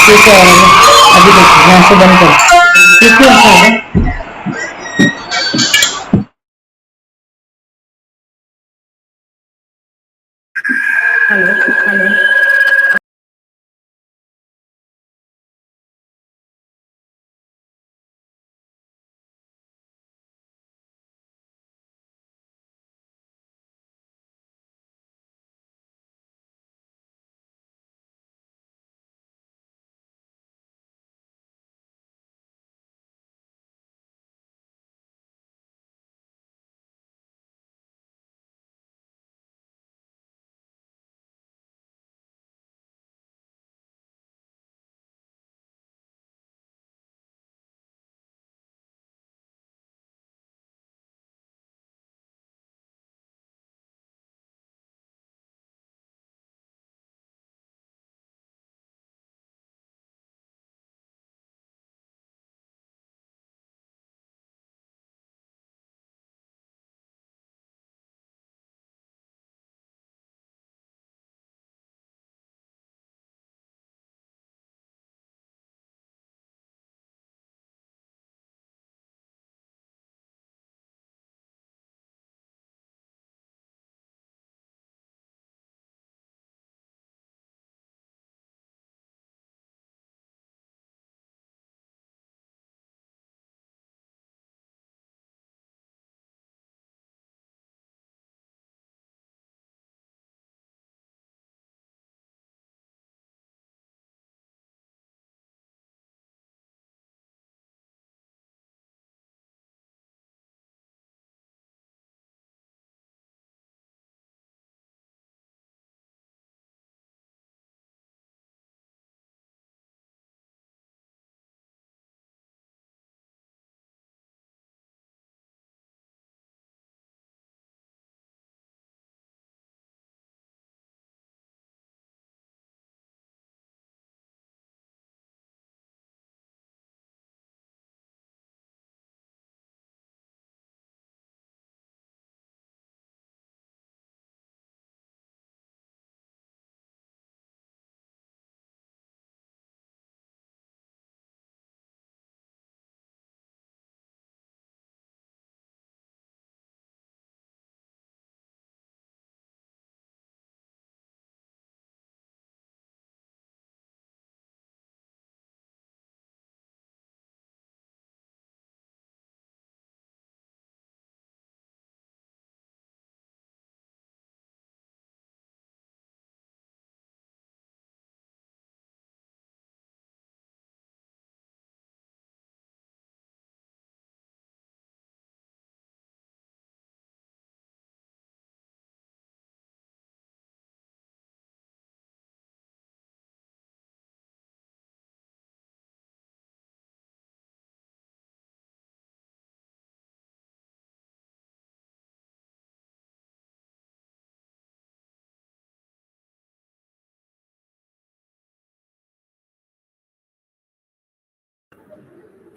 कैसे आ रहा है अभी देखो यहाँ से बंद कर ये क्यों ऐसा है hello hello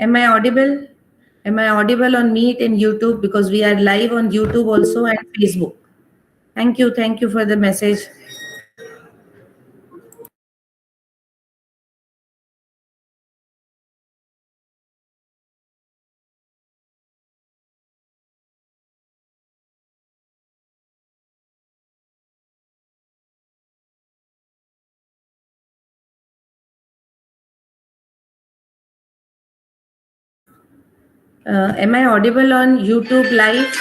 Am I audible? Am I audible on Meet and YouTube? Because we are live on YouTube also and Facebook. Thank you. Thank you for the message. Am I audible on YouTube live?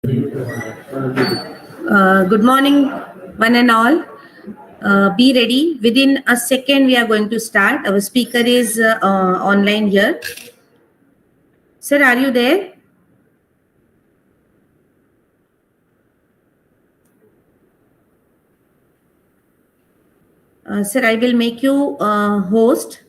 Good morning, one and all. Be ready. Within a second, we are going to start. Our speaker is online here. Sir, are you there? Sir, I will make you host.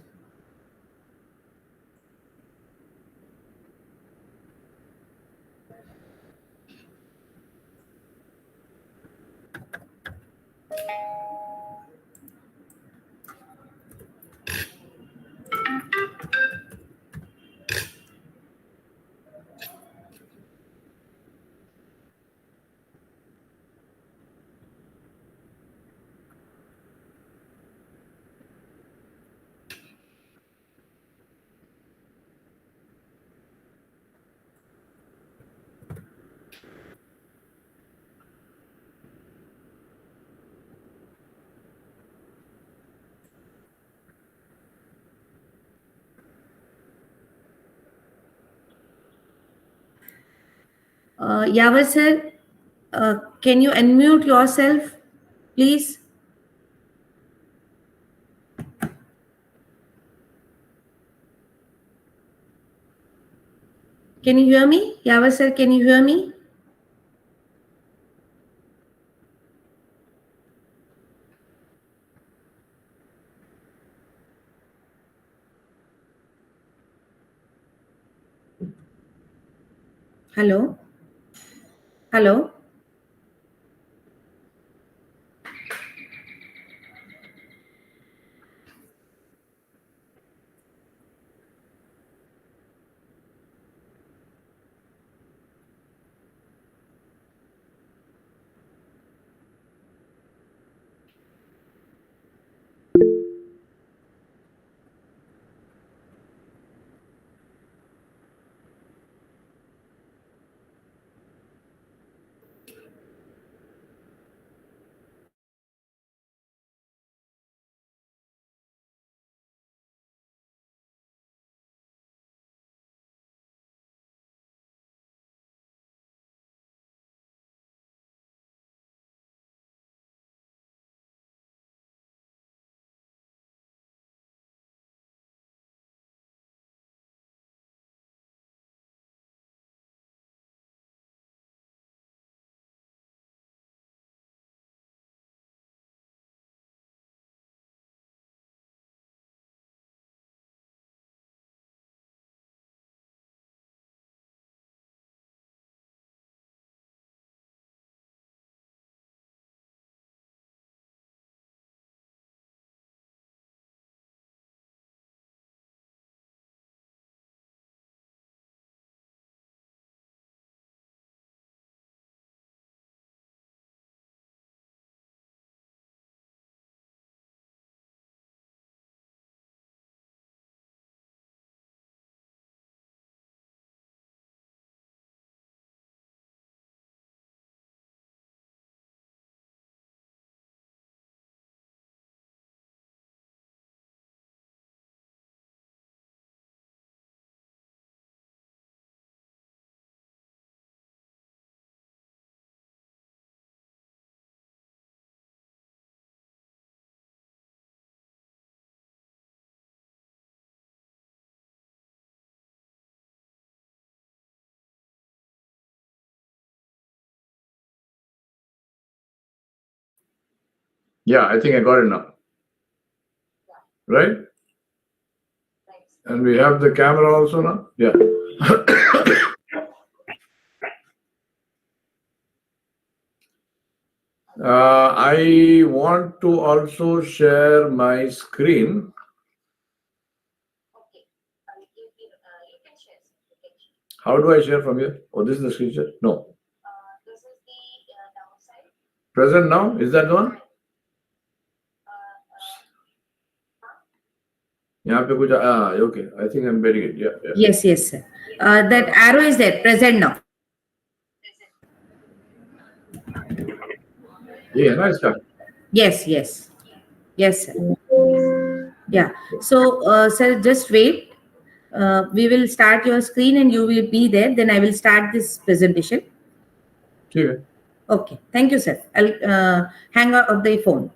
Yavar sir, can you unmute yourself, please? Can you hear me? Yavar sir, can you hear me? Hello? Hello? Yeah, I think I got it now. Right? And we have the camera also now? Yeah. I want to also share my screen. How do I share from here? Oh, this is the screen share? No. This is the downside. Present now? Is that the one? Okay. I think I'm getting it. Yeah. Yes, yes, sir. That arrow is there, present now. Yeah, nice guy. Yes, yes. Yes, sir. Yeah. So, sir, just wait. We will start your screen and you will be there. Then I will start this presentation. ठीक है Okay, thank you, sir. I'll hang up the phone.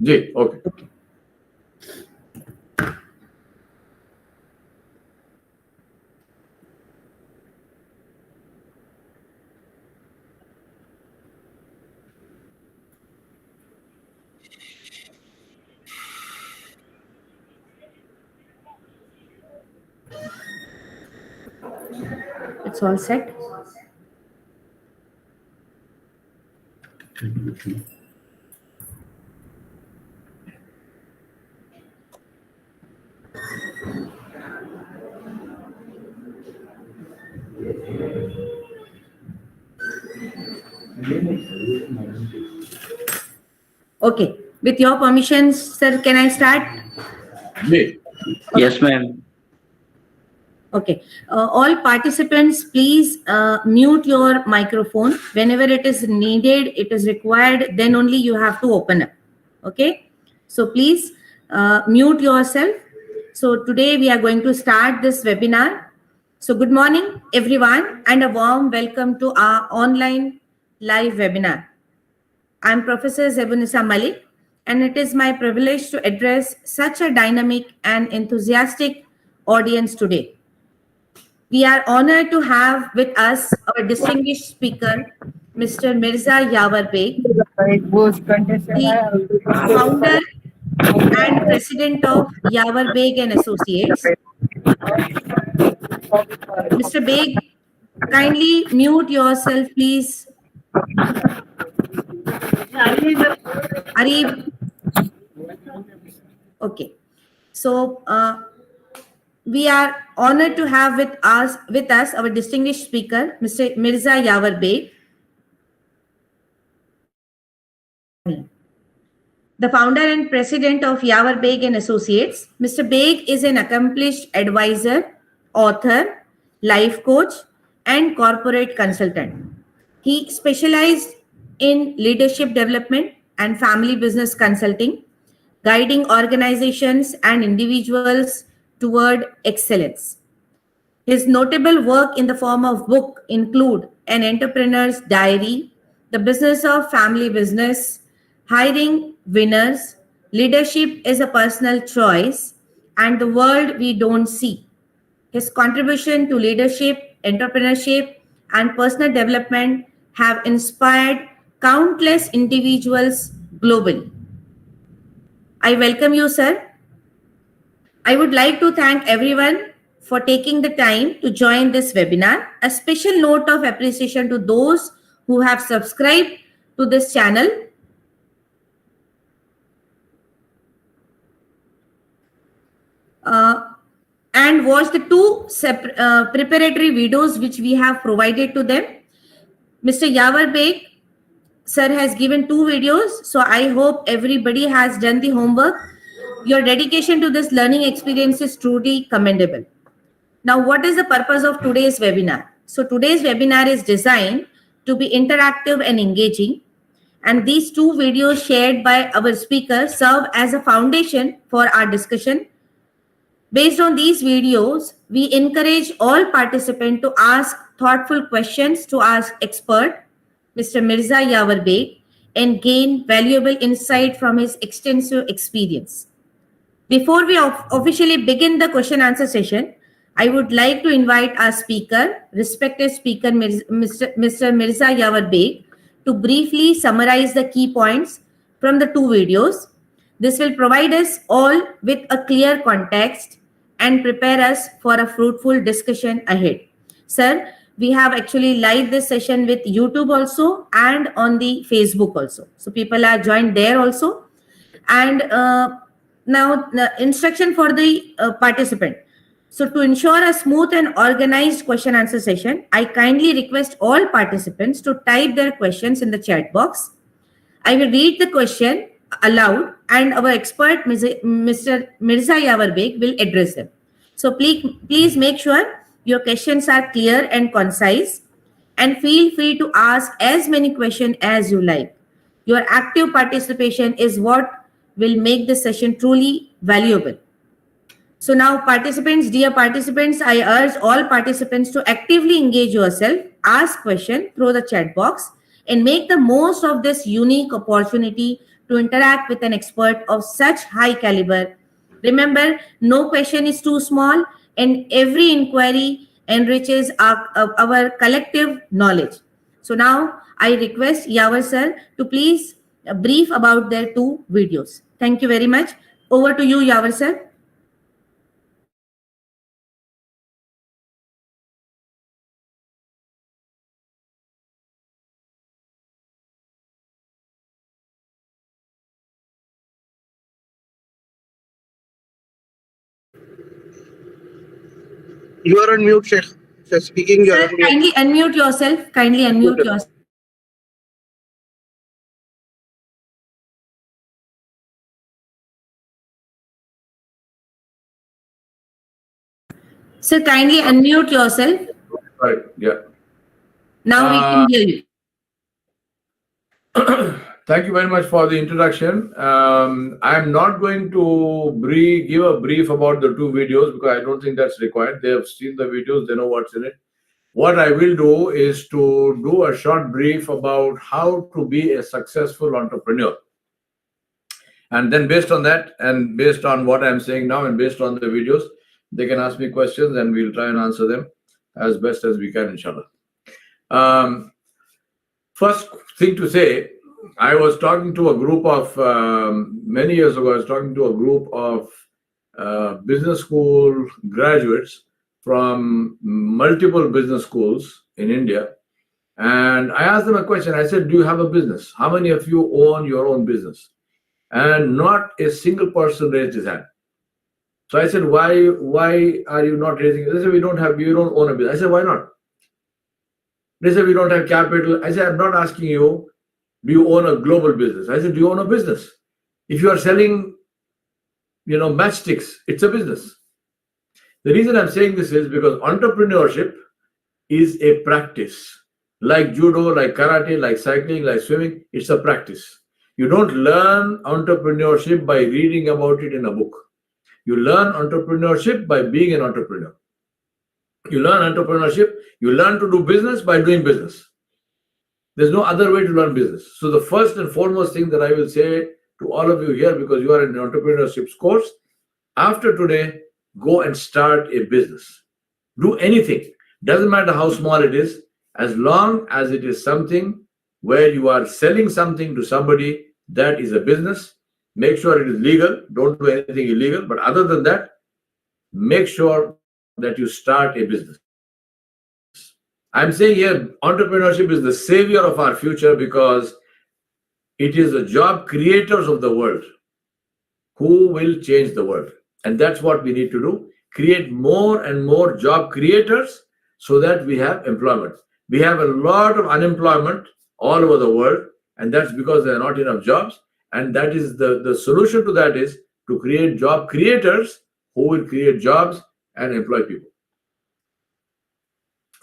जी okay Okay. It's all set. Okay. With your permission, sir, can I start? जी Yes, ma'am. Okay. All participants, please mute your microphone. Whenever it is needed, it is required, then only you have to open up. Okay. So please mute yourself. So today we are going to start this webinar. So good morning, everyone, and a warm welcome to our online live webinar. I'm Professor Zeba Malik, and it is my privilege to address such a dynamic and enthusiastic audience today. We are honored to have with us our distinguished speaker, Mr. Mirza Yawar Beg, the founder and president of Yawar Beg and Associates. Mr. Beg, kindly mute yourself, please. Arif. Okay. So we are honored to have with us our distinguished speaker, Mr. Mirza Yawar Beg, the founder and president of Yawar Beg and Associates. Mr. Beg is an accomplished advisor, author, life coach, and corporate consultant. He specialized in leadership development and family business consulting, guiding organizations and individuals toward excellence. His notable work in the form of book include An Entrepreneur's Diary, The Business of Family Business, Hiring Winners, Leadership is a Personal Choice, and The World We Don't See. His contribution to leadership, entrepreneurship, and personal development have inspired countless individuals globally. I welcome you, sir. I would like to thank everyone for taking the time to join this webinar. A special note of appreciation to those who have subscribed to this channel. And watch the two preparatory videos which we have provided to them. Mr. Yawar Beg, sir, has given 2 videos. So I hope everybody has done the homework. Your dedication to this learning experience is truly commendable. Now, what is the purpose of today's webinar? So today's webinar is designed to be interactive and engaging. And these 2 videos shared by our speakers serve as a foundation for our discussion. Based on these videos, we encourage all participants to ask thoughtful questions to our expert, Mr. Mirza Yawar Beg, and gain valuable insight from his extensive experience. Before we officially begin the question answer session, I would like to invite our speaker, respected speaker, Mr. Mirza Yawar Beg, to briefly summarize the key points from the 2 videos. This will provide us all with a clear context and prepare us for a fruitful discussion ahead. Sir, we have actually live this session with YouTube also and on the Facebook also. So people are joined there also. And now the instruction for the participant. So to ensure a smooth and organized question answer session, I kindly request all participants to type their questions in the chat box. I will read the question aloud and our expert, Mr. Mirza Yawar Beg, will address them. So please make sure your questions are clear and concise, and feel free to ask as many questions as you like. Your active participation is what will make the session truly valuable. So now participants, dear participants, I urge all participants to actively engage yourself, ask question through the chat box, and make the most of this unique opportunity to interact with an expert of such high caliber. Remember, no question is too small, and every inquiry enriches our collective knowledge. So now I request Yavar sir to please brief about their two videos. Thank you very much. Over to you, Yavar sir. You are on mute, Sheikh. Sheikh speaking, you are Sir, on mute. kindly unmute yourself. Kindly unmute yourself. Sir, kindly unmute yourself. Right. Yeah. Now we can hear you. Thank you very much for the introduction. I'm not going to give a brief about the two videos because I don't think that's required. They have seen the videos, they know what's in it. What I will do is to do a short brief about how to be a successful entrepreneur. And then based on that, and based on what I'm saying now, and based on the videos, they can ask me questions and we'll try and answer them as best as we can, inshallah. First thing to say, I was talking to a group of, many years ago, I was talking to a group of business school graduates from multiple business schools in India. And I asked them a question. I said, do you have a business? How many of you own your own business? And not a single person raised his hand. So I said, why are you not raising it? They said, we don't own a business. I said, why not? They said, we don't have capital. I said, I'm not asking you, do you own a global business? I said, do you own a business? If you are selling, matchsticks, it's a business. The reason I'm saying this is because entrepreneurship is a practice. Like judo, like karate, like cycling, like swimming, it's a practice. You don't learn entrepreneurship by reading about it in a book. You learn entrepreneurship by being an entrepreneur. You learn entrepreneurship, you learn to do business by doing business. There's no other way to learn business. So the first and foremost thing that I will say to all of you here, because you are in the entrepreneurship course, after today, go and start a business. Do anything. Doesn't matter how small it is, as long as it is something where you are selling something to somebody, that is a business. Make sure it is legal. Don't do anything illegal. But other than that, make sure that you start a business. I'm saying here, entrepreneurship is the savior of our future because it is the job creators of the world who will change the world. And that's what we need to do. Create more and more job creators so that we have employment. We have a lot of unemployment all over the world, and that's because there are not enough jobs. And that is the solution to that is to create job creators who will create jobs and employ people.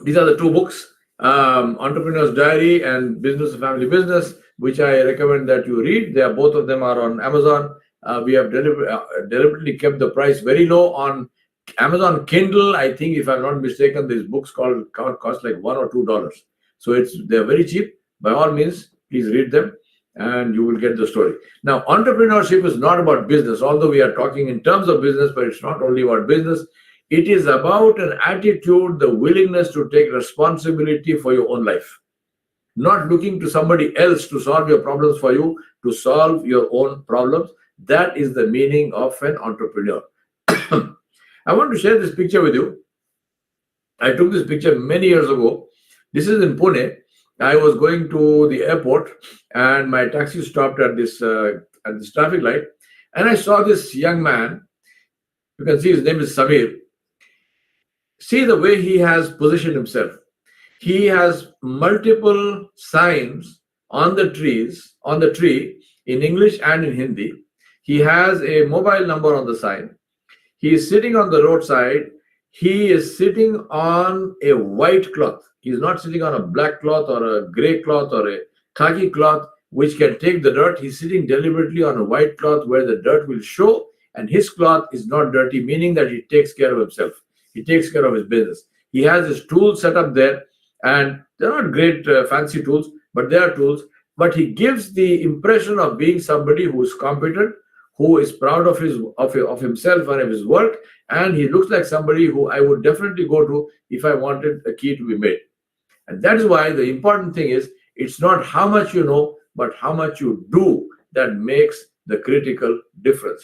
These are the two books, Entrepreneur's Diary and Business of Family Business, which I recommend that you read. Both of them are on Amazon. We have deliberately kept the price very low on Amazon Kindle. I think, if I'm not mistaken, these books cost like $1 or $2. So they're very cheap. By all means, please read them and you will get the story. Now, entrepreneurship is not about business, although we are talking in terms of business, but it's not only about business. It is about an attitude, the willingness to take responsibility for your own life. Not looking to somebody else to solve your problems for you, to solve your own problems. That is the meaning of an entrepreneur. I want to share this picture with you. I took this picture many years ago. This is in Pune. I was going to the airport and my taxi stopped at this traffic light. And I saw this young man. You can see his name is Samir. See the way he has positioned himself. He has multiple signs on the tree in English and in Hindi. He has a mobile number on the sign. He is sitting on the roadside. He is sitting on a white cloth. He's not sitting on a black cloth or a gray cloth or a khaki cloth, which can take the dirt. He's sitting deliberately on a white cloth where the dirt will show and his cloth is not dirty, meaning that he takes care of himself. He takes care of his business. He has his tools set up there, and they're not great fancy tools, but they are tools. But he gives the impression of being somebody who is competent, who is proud of himself and of his work, and he looks like somebody who I would definitely go to if I wanted a key to be made. And that is why the important thing is, it's not how much you know, but how much you do that makes the critical difference.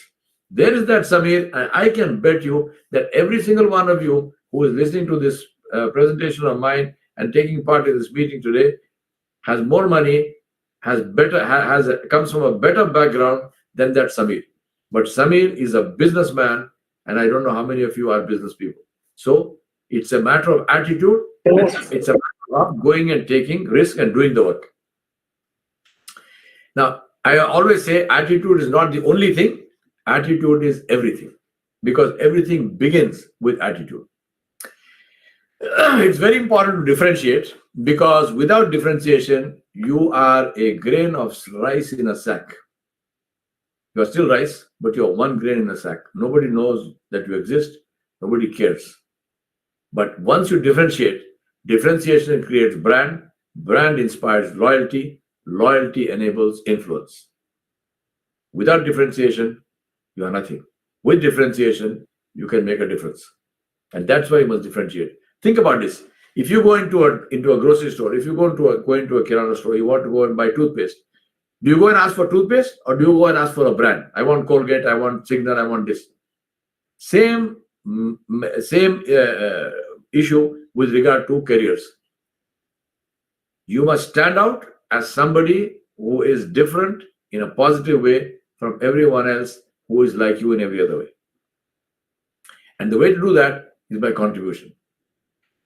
There is that Samir, and I can bet you that every single one of you who is listening to this presentation of mine and taking part in this meeting today has more money, comes from a better background than that Samir. But Samir is a businessman, and I don't know how many of you are business people. So it's a matter of attitude. It's a matter of going and taking risk and doing the work. Now, I always say attitude is not the only thing. Attitude is everything, because everything begins with attitude. It's very important to differentiate, because without differentiation, you are a grain of rice in a sack. You are still rice, but you are one grain in a sack. Nobody knows that you exist. Nobody cares. But once you differentiate, differentiation creates brand. Brand inspires loyalty. Loyalty enables influence. Without differentiation, you are nothing. With differentiation, you can make a difference. And that's why you must differentiate. Think about this. If you go into a grocery store, if you go into a kirana store, you want to go and buy toothpaste. Do you go and ask for toothpaste, or do you go and ask for a brand? I want Colgate, I want Signal, I want this. Same issue with regard to careers. You must stand out as somebody who is different in a positive way from everyone else who is like you in every other way. And the way to do that is by contribution.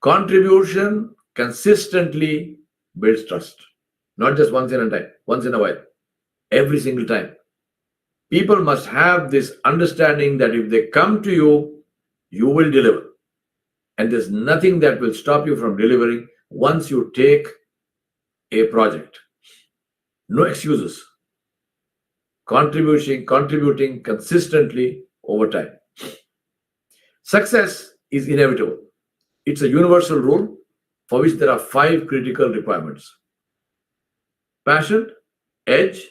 Contribution consistently builds trust. Not just once in a while, every single time. People must have this understanding that if they come to you, you will deliver. And there's nothing that will stop you from delivering once you take a project. No excuses. Contributing consistently over time. Success is inevitable. It's a universal rule for which there are 5 critical requirements: passion, edge,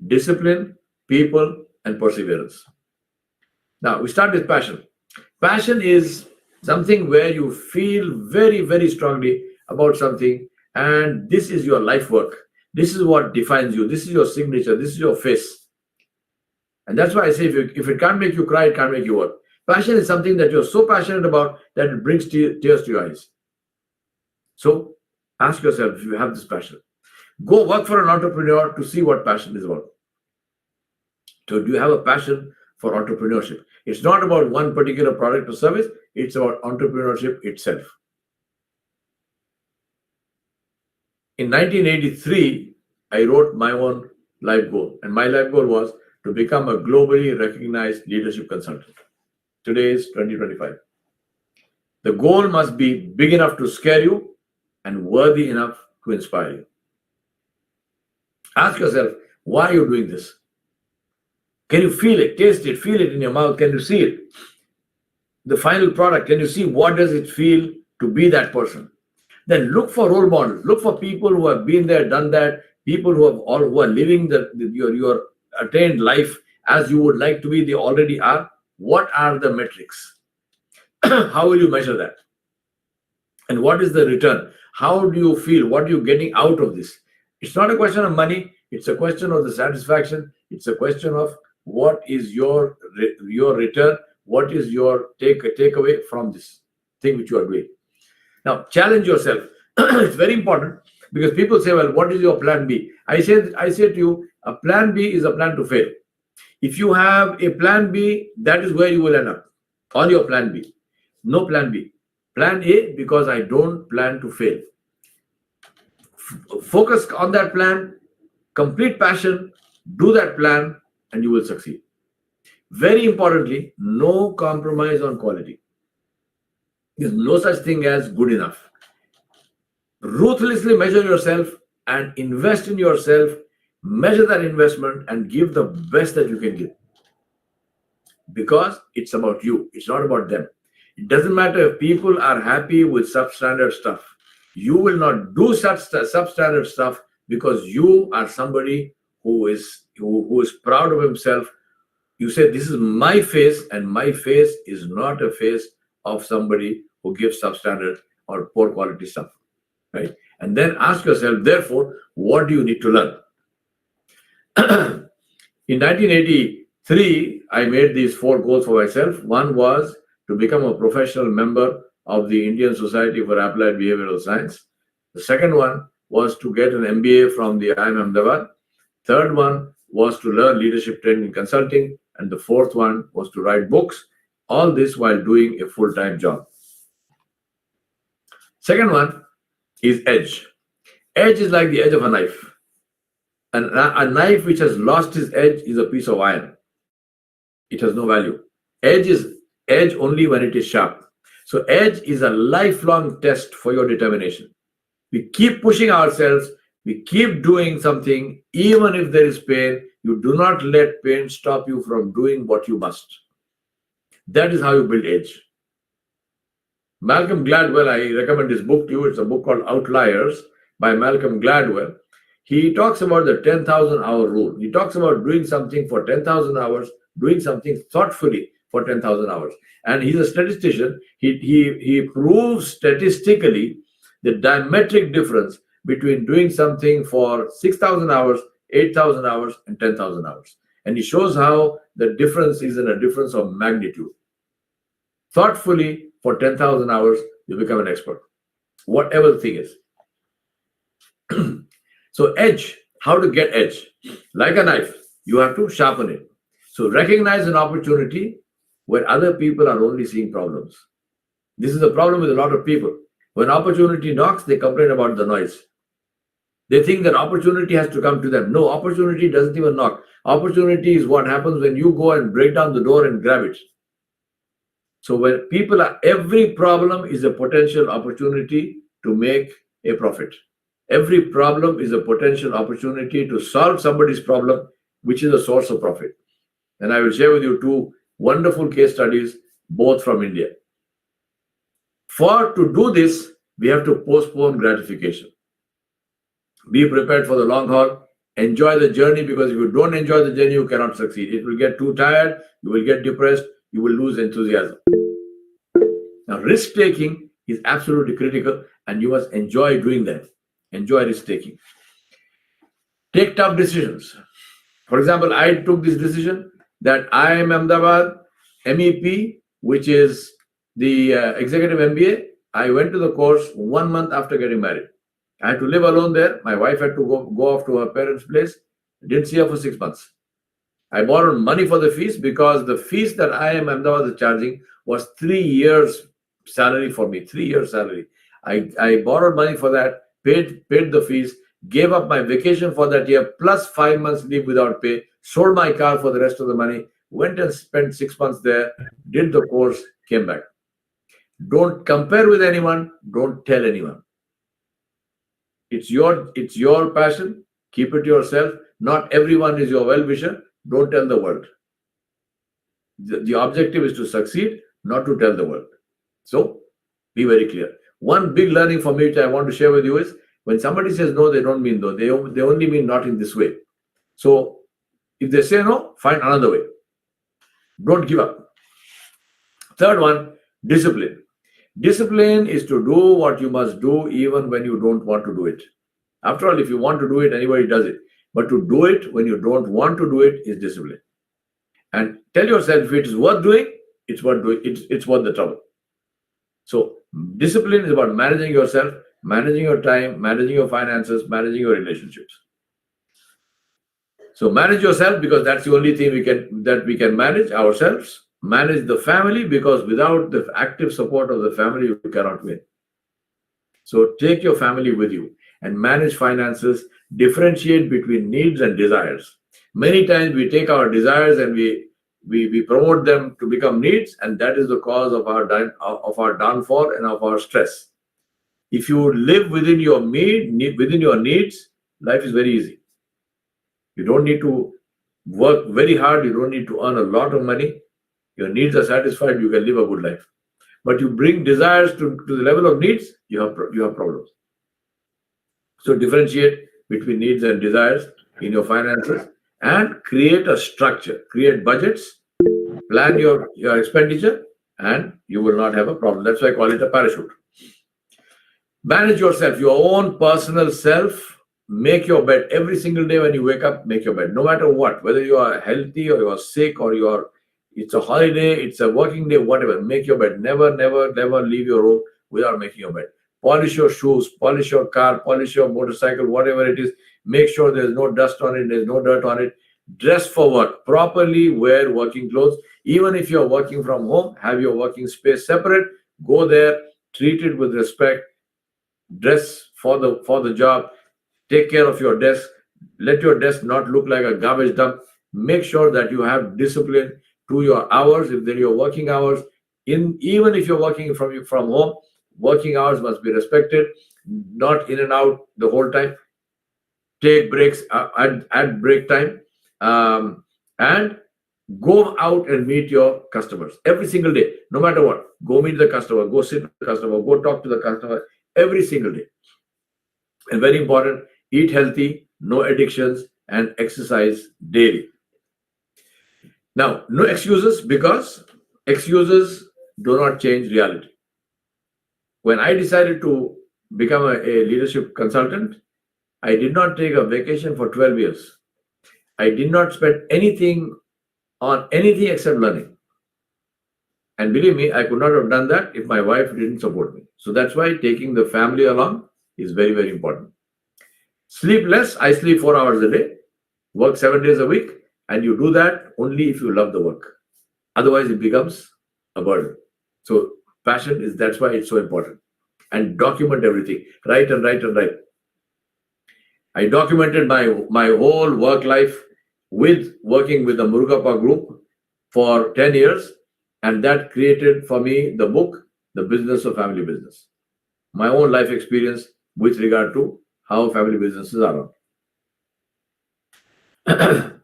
discipline, people, and perseverance. Now, we start with passion. Passion is something where you feel very, very strongly about something, and this is your life work. This is what defines you. This is your signature. This is your face. And that's why I say, if it can't make you cry, it can't make you work. Passion is something that you're so passionate about that it brings tears to your eyes. So ask yourself if you have this passion. Go work for an entrepreneur to see what passion is about. So do you have a passion for entrepreneurship? It's not about one particular product or service. It's about entrepreneurship itself. In 1983, I wrote my own life goal. And my life goal was to become a globally recognized leadership consultant. Today is 2025. The goal must be big enough to scare you and worthy enough to inspire you. Ask yourself, why are you doing this? Can you feel it, taste it, feel it in your mouth? Can you see it? The final product, can you see what does it feel to be that person? Then look for role models. Look for people who have been there, done that, people who are living your attained life as you would like to be, they already are. What are the metrics? How will you measure that? And what is the return? How do you feel? What are you getting out of this? It's not a question of money. It's a question of the satisfaction. It's a question of what is your return? What is your takeaway from this thing which you are doing? Now, challenge yourself. It's very important, because people say, well, what is your plan B? I say to you, a plan B is a plan to fail. If you have a plan B, that is where you will end up, on your plan B. No plan B. Plan A, because I don't plan to fail. Focus on that plan, complete passion, do that plan, and you will succeed. Very importantly, no compromise on quality. There's no such thing as good enough. Ruthlessly measure yourself and invest in yourself. Measure that investment and give the best that you can give. because it's about you. It's not about them. It doesn't matter if people are happy with substandard stuff. You will not do such substandard stuff because you are somebody who is proud of himself. You say, this is my face, and my face is not a face of somebody who gives substandard or poor quality stuff, right? And then ask yourself, therefore, what do you need to learn? In 1983, I made these 4 goals for myself. One was to become a professional member of the Indian Society for Applied Behavioral Science. The second one was to get an MBA from the IIM Ahmedabad. Third one was to learn leadership training and consulting. And the fourth one was to write books. All this while doing a full-time job. Second one is edge. Edge is like the edge of a knife. And a knife which has lost its edge is a piece of iron. It has no value. Edge is edge only when it is sharp. So edge is a lifelong test for your determination. We keep pushing ourselves. We keep doing something, even if there is pain. You do not let pain stop you from doing what you must. That is how you build edge. Malcolm Gladwell, I recommend this book to you. It's a book called Outliers by Malcolm Gladwell. He talks about the 10,000 hour rule. He talks about doing something for 10,000 hours, doing something thoughtfully for 10,000 hours. And he's a statistician. He proves statistically the diametric difference between doing something for 6,000 hours, 8,000 hours, and 10,000 hours. And he shows how the difference is in a difference of magnitude. Thoughtfully for 10,000 hours, you become an expert, whatever the thing is. So edge, how to get edge? Like a knife, you have to sharpen it. So recognize an opportunity where other people are only seeing problems. This is the problem with a lot of people. When opportunity knocks, they complain about the noise. They think that opportunity has to come to them. No, opportunity doesn't even knock. Opportunity is what happens when you go and break down the door and grab it. So when people are, every problem is a potential opportunity to make a profit. Every problem is a potential opportunity to solve somebody's problem, which is a source of profit. And I will share with you 2 wonderful case studies, both from India. To do this, we have to postpone gratification. Be prepared for the long haul. Enjoy the journey, because if you don't enjoy the journey, you cannot succeed. It will get too tired. You will get depressed. You will lose enthusiasm. Now, risk-taking is absolutely critical, and you must enjoy doing that. Enjoy risk-taking. Take tough decisions. For example, I took this decision that IIM Ahmedabad MEP, which is the executive MBA, I went to the course 1 month after getting married. I had to live alone there. My wife had to go off to her parents' place. Didn't see her for 6 months. I borrowed money for the fees, because the fees that IIM Ahmedabad was charging was 3 years salary for me, 3 years salary. I borrowed money for that, paid the fees, gave up my vacation for that year, plus 5 months leave without pay, sold my car for the rest of the money, went and spent 6 months there, did the course, came back. Don't compare with anyone. Don't tell anyone. It's your passion. Keep it to yourself. Not everyone is your well-wisher. Don't tell the world. The objective is to succeed, not to tell the world. So be very clear. One big learning for me, which I want to share with you, is when somebody says no, they don't mean no. They only mean not in this way. So if they say no, find another way. Don't give up. Third one, discipline. Discipline is to do what you must do even when you don't want to do it. After all, if you want to do it, anybody does it. But to do it when you don't want to do it is discipline. And tell yourself, if it is worth doing, it's worth doing. It's worth the trouble. So discipline is about managing yourself, managing your time, managing your finances, managing your relationships. So manage yourself, because that's the only thing we can manage ourselves. Manage the family, because without the active support of the family, you cannot win. So take your family with you and manage finances. Differentiate between needs and desires. Many times we take our desires and we promote them to become needs, and that is the cause of our downfall and of our stress. If you live within your needs, life is very easy. You don't need to work very hard. You don't need to earn a lot of money. your needs are satisfied, you can live a good life. But you bring desires to the level of needs, you have problems. So differentiate between needs and desires in your finances and create a structure, create budgets, plan your expenditure, and you will not have a problem. That's why I call it a parachute. Manage yourself, your own personal self. Make your bed every single day when you wake up. Make your bed, no matter what, whether you are healthy or you are sick or it's a holiday, it's a working day, whatever. Make your bed. Never leave your room without making your bed. Polish your shoes, polish your car, polish your motorcycle, whatever it is. Make sure there's no dust on it, there's no dirt on it. Dress for work. Properly wear working clothes. Even if you're working from home, have your working space separate. Go there, treat it with respect. Dress for the job. Take care of your desk. Let your desk not look like a garbage dump. Make sure that you have discipline to your hours. If they're your working hours, even if you're working from home, working hours must be respected. Not in and out the whole time. Take breaks at break time, and go out and meet your customers every single day, no matter what. Go meet the customer. Go sit with the customer. Go talk to the customer every single day. And very important, eat healthy, no addictions, and exercise daily. Now, no excuses, because excuses do not change reality. When I decided to become a leadership consultant, I did not take a vacation for 12 years. I did not spend anything on anything except learning. And believe me, I could not have done that if my wife didn't support me. So that's why taking the family along is very, very important. Sleep less. I sleep 4 hours a day. Work 7 days a week. And you do that only if you love the work. Otherwise, it becomes a burden. So passion is, that's why it's so important. And document everything. Write and write and write. I documented my whole work life with working with the Murugappa group for 10 years. And that created for me the book, The Business of Family Business. My own life experience with regard to how family businesses are run.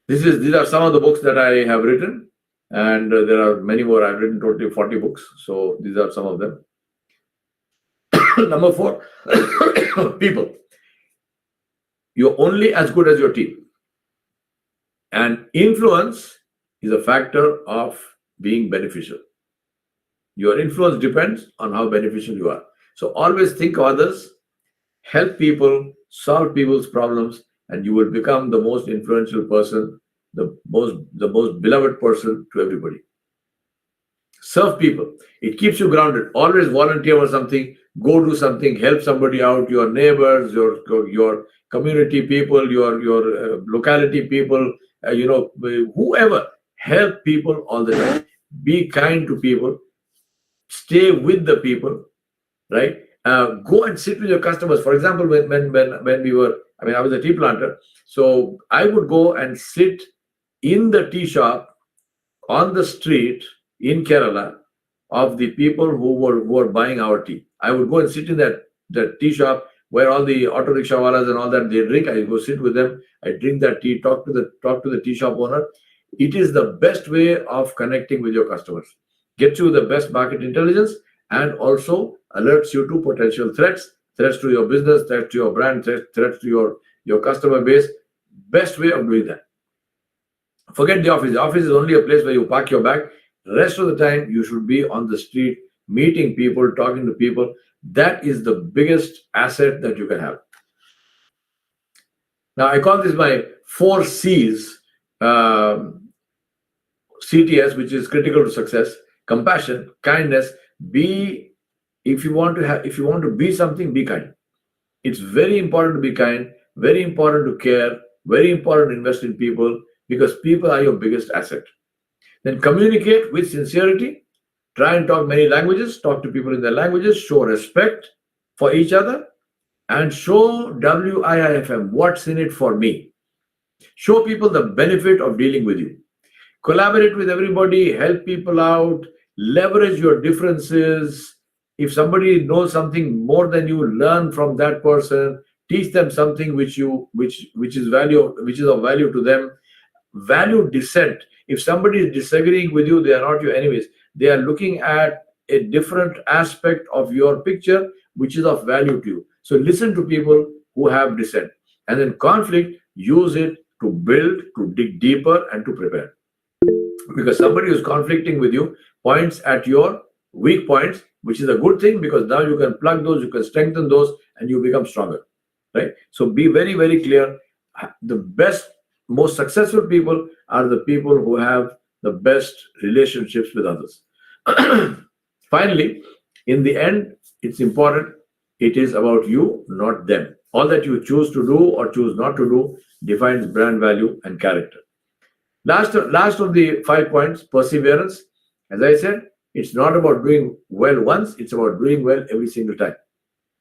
These are some of the books that I have written, and there are many more. I've written totally 40 books. So these are some of them. Number 4, people. You're only as good as your team. And influence is a factor of being beneficial. Your influence depends on how beneficial you are. So always think of others, help people, solve people's problems, and you will become the most influential person, the most beloved person to everybody. Serve people. It keeps you grounded. Always volunteer for something. Go do something. Help somebody out. Your neighbors, your community people, your locality people, whoever. Help people all the time. Be kind to people. Stay with the people, right? Go and sit with your customers. For example, when we were, I was a tea planter, so I would go and sit in the tea shop on the street in Kerala of the people who were buying our tea. I would go and sit in that tea shop where all the auto rickshaw wallahs and all that, they drink. I go sit with them. I drink that tea, talk to the tea shop owner. It is the best way of connecting with your customers. Gets you the best market intelligence and also alerts you to potential threats to your business, threats to your brand, threats to your customer base. Best way of doing that. Forget the office. The office is only a place where you park your bag. Rest of the time, you should be on the street, meeting people, talking to people. That is the biggest asset that you can have. Now, I call this my 4 C's, CTS, which is critical to success: compassion, kindness. If you want to be something, be kind. It's very important to be kind, very important to care, very important to invest in people, because people are your biggest asset. Then communicate with sincerity. Try and talk many languages. Talk to people in their languages. Show respect for each other. And show WIIFM, what's in it for me. Show people the benefit of dealing with you. Collaborate with everybody. Help people out. Leverage your differences. If somebody knows something more than you, learn from that person. Teach them something which is of value to them. Value dissent. If somebody is disagreeing with you, they are not your enemies. They are looking at a different aspect of your picture, which is of value to you. So listen to people who have dissent. And then conflict, use it to build, to dig deeper, and to prepare. Because somebody who's conflicting with you points at your weak points, which is a good thing, because now you can plug those, you can strengthen those, and you become stronger. Right? So be very, very clear. The best, most successful people are the people who have the best relationships with others. Finally, in the end, it's important. It is about you, not them. All that you choose to do or choose not to do defines brand value and character. Last of the 5 points, perseverance. As I said, it's not about doing well once, it's about doing well every single time.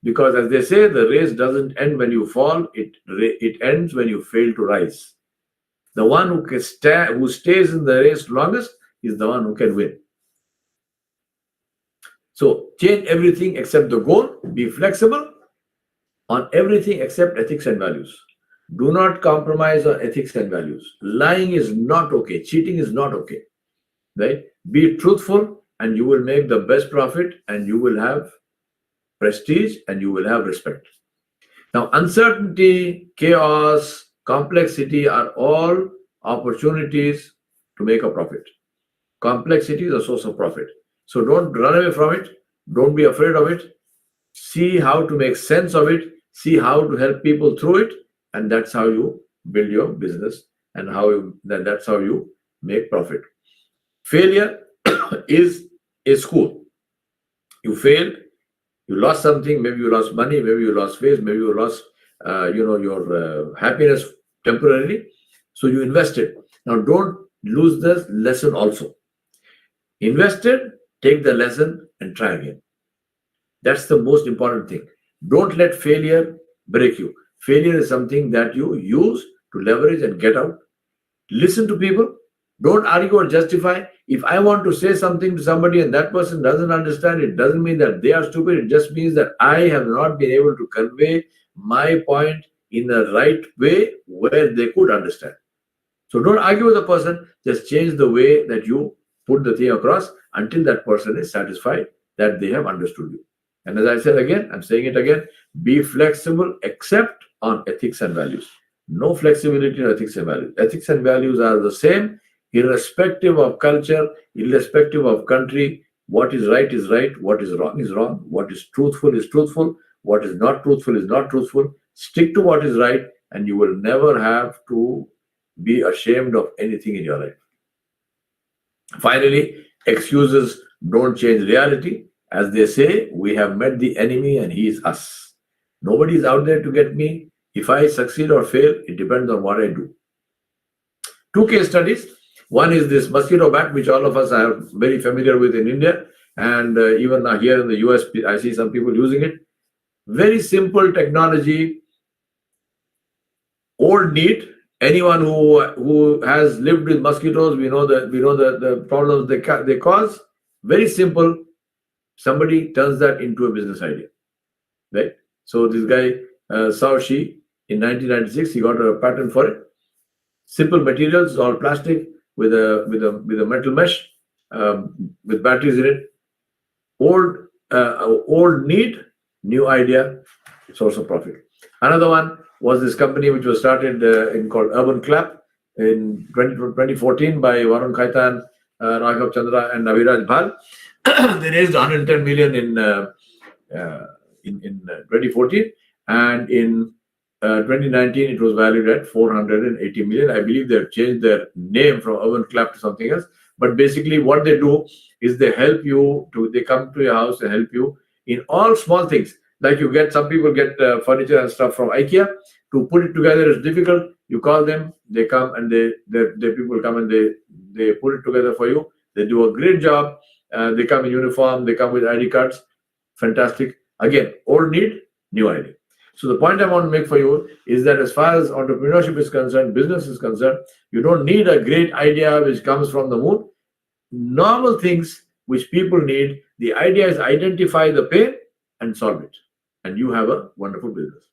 Because as they say, the race doesn't end when you fall, it ends when you fail to rise. The one who stays in the race longest is the one who can win. So change everything except the goal. Be flexible on everything except ethics and values. Do not compromise on ethics and values. Lying is not okay. Cheating is not okay. Right? Be truthful and you will make the best profit, and you will have prestige, and you will have respect. Now, uncertainty, chaos, complexity are all opportunities to make a profit. Complexity is a source of profit. So don't run away from it. Don't be afraid of it. See how to make sense of it. See how to help people through it. And that's how you build your business, and that's how you make profit. Failure is a school. You failed, you lost something, maybe you lost money, maybe you lost face, maybe you lost your happiness temporarily. So you invested. Now don't lose the lesson also. Invested, take the lesson and try again. That's the most important thing. Don't let failure break you. Failure is something that you use to leverage and get out. Listen to people. Don't argue or justify. If I want to say something to somebody and that person doesn't understand, it doesn't mean that they are stupid. It just means that I have not been able to convey my point in the right way where they could understand. So don't argue with the person. Just change the way that you put the thing across until that person is satisfied that they have understood you. And as I said again, I'm saying it again, be flexible except on ethics and values. No flexibility in ethics and values. Ethics and values are the same, irrespective of culture, irrespective of country. What is right is right, what is wrong, what is truthful is truthful, what is not truthful is not truthful. Stick to what is right, and you will never have to be ashamed of anything in your life. Finally, excuses don't change reality. As they say, we have met the enemy and he is us. Nobody is out there to get me. If I succeed or fail, it depends on what I do. 2 case studies. One is this mosquito bat, which all of us are very familiar with in India. And even here in the US, I see some people using it. Very simple technology, old need. Anyone who has lived with mosquitoes, we know the problems they cause. Very simple. Somebody turns that into a business idea, right? So this guy Sao Shi, in 1996, he got a patent for it. Simple materials, all plastic with a metal mesh with batteries in it. Old need, new idea, source of profit. Another one was this company which was started called Urban Clap in 2014 by Varun Khaitan, Raghav Chandra, and Naviraj Bhal. They raised 110 million in 2014, and in 2019 it was valued at 480 million. I believe they've changed their name from Urban Clap to something else. But basically, what they do is they help you they come to your house and help you in all small things. Like some people get furniture and stuff from IKEA. To put it together is difficult. You call them, they come, and the people come and they put it together for you. They do a great job. They come in uniform. They come with ID cards. Fantastic. Again, old need, new idea. So the point I want to make for you is that as far as entrepreneurship is concerned, business is concerned, you don't need a great idea which comes from the moon. Normal things which people need, the idea is identify the pain and solve it. And you have a wonderful business.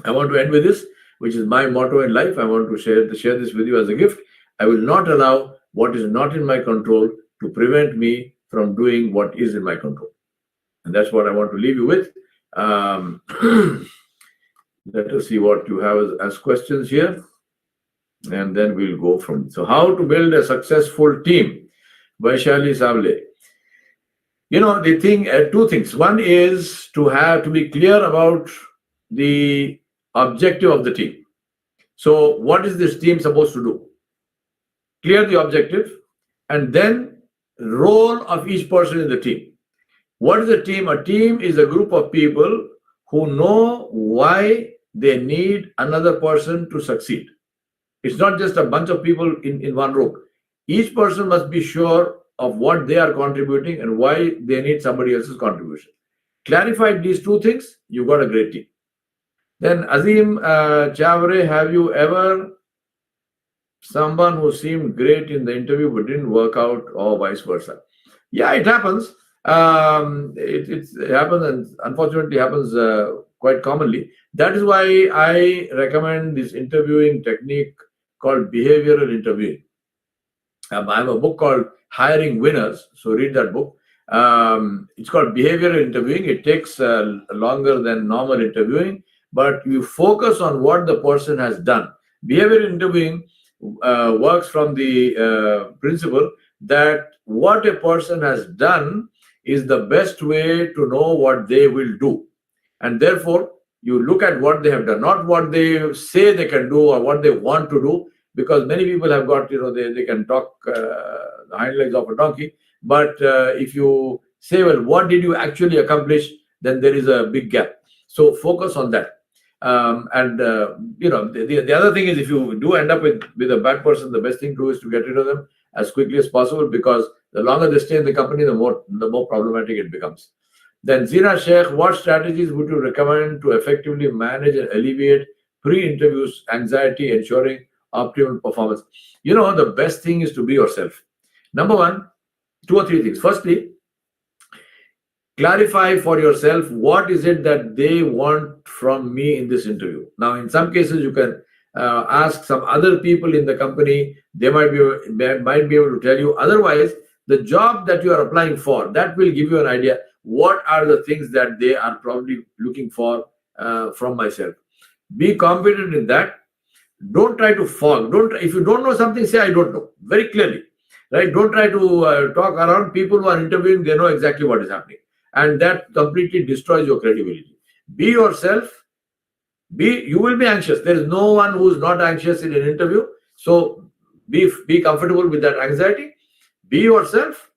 I want to end with this, which is my motto in life. I want to share this with you as a gift. I will not allow what is not in my control to prevent me from doing what is in my control. And that's what I want to leave you with. Let us see what you have as questions here, and then we'll go from. So, how to build a successful team? Vaishali Savle. The thing, two things. One is to be clear about the objective of the team. So, what is this team supposed to do? Clear the objective, and then role of each person in the team. What is a team? A team is a group of people who know why they need another person to succeed. It's not just a bunch of people in one room. Each person must be sure of what they are contributing and why they need somebody else's contribution. Clarified these two things, you got a great team. Then Azim Chavre, have you ever someone who seemed great in the interview but didn't work out, or vice versa? Yeah, it happens. It happens, and unfortunately happens quite commonly. That is why I recommend this interviewing technique called behavioral interviewing. I have a book called Hiring Winners, so read that book. It's called behavioral interviewing. It takes longer than normal interviewing, but you focus on what the person has done. Behavioral interviewing works from the principle that what a person has done is the best way to know what they will do. And therefore, you look at what they have done, not what they say they can do or what they want to do, because many people have got, they can talk the hind legs of a donkey. But if you say, well, what did you actually accomplish, then there is a big gap. So focus on that. The other thing is, if you do end up with a bad person, the best thing to do is to get rid of them as quickly as possible, because the longer they stay in the company, the more problematic it becomes. Then Zina Sheikh, what strategies would you recommend to effectively manage and alleviate pre-interviews anxiety, ensuring optimal performance? The best thing is to be yourself. Number one, 2 or 3 things. Firstly, clarify for yourself what is it that they want from me in this interview. Now, in some cases, you can ask some other people in the company. They might be able to tell you. Otherwise, the job that you are applying for, that will give you an idea what are the things that they are probably looking for from myself. Be confident in that. Don't try to fog. If you don't know something, say I don't know very clearly. Right? Don't try to talk around. People who are interviewing, they know exactly what is happening, and that completely destroys your credibility. Be yourself. You will be anxious. There is no one who is not anxious in an interview. So be comfortable with that anxiety. Be yourself.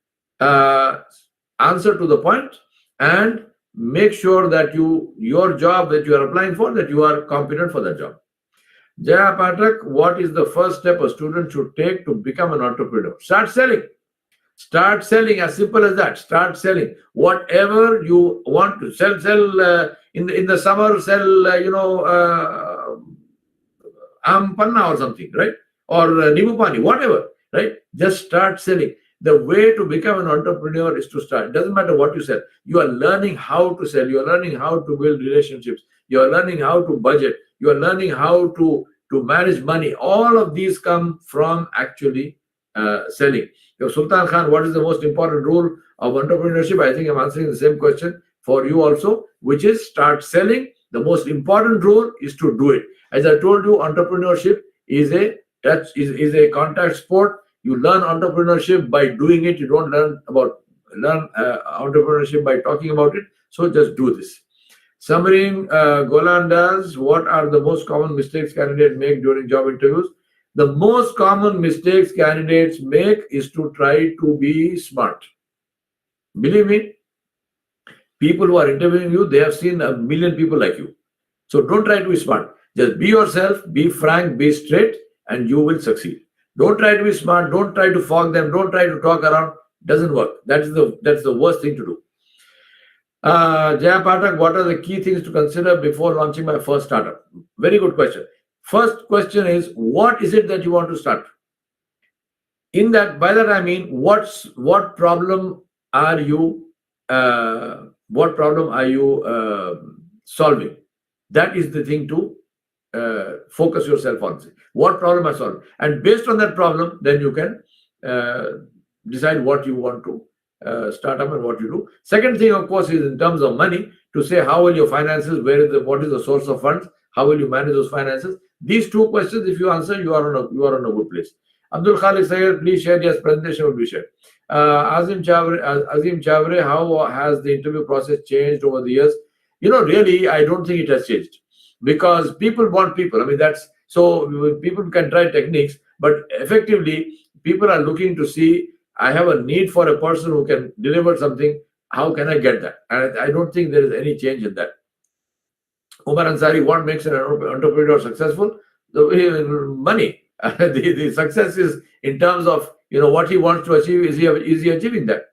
Answer to the point, and make sure that your job that you are applying for, that you are competent for that job. Jaya Patak, what is the first step a student should take to become an entrepreneur? Start selling. Start selling, as simple as that. Start selling whatever you want to sell. In the summer, sell Am Panna or something, right? Or Nibu Pani, whatever, right? Just start selling. The way to become an entrepreneur is to start. It doesn't matter what you sell. You are learning how to sell. You are learning how to build relationships. You are learning how to budget. You are learning how to manage money. All of these come from actually selling. Sultan Khan, what is the most important rule of entrepreneurship? I think I'm answering the same question for you also, which is start selling. The most important rule is to do it. As I told you, entrepreneurship is a contact sport. You learn entrepreneurship by doing it. You don't learn entrepreneurship by talking about it. So just do this. Samarin Golan does, what are the most common mistakes candidates make during job interviews? The most common mistakes candidates make is to try to be smart. Believe me, people who are interviewing you, they have seen a million people like you. So don't try to be smart. Just be yourself, be frank, be straight, and you will succeed. Don't try to be smart. Don't try to fog them. Don't try to talk around. Doesn't work. That's the worst thing to do. Jaya Patak, what are the key things to consider before launching my first startup? Very good question. First question is, what is it that you want to start? By that I mean, what problem are you solving? That is the thing to focus yourself on. What problem I solve, and based on that problem, then you can decide what you want to start up and what you do. Second thing, of course, is in terms of money, to say how will your finances, what is the source of funds, how will you manage those finances. These two questions, if you answer, you are on a good place. Abdul Khalik Sayyid, please share. Yes, presentation will be shared. Azim Chavre, how has the interview process changed over the years? Really, I don't think it has changed, because people want people. I mean, that's so people can try techniques, but effectively, people are looking to see, I have a need for a person who can deliver something. How can I get that? And I don't think there is any change in that. Umar Ansari, what makes an entrepreneur successful? The money. The success is in terms of what he wants to achieve. Is he achieving that?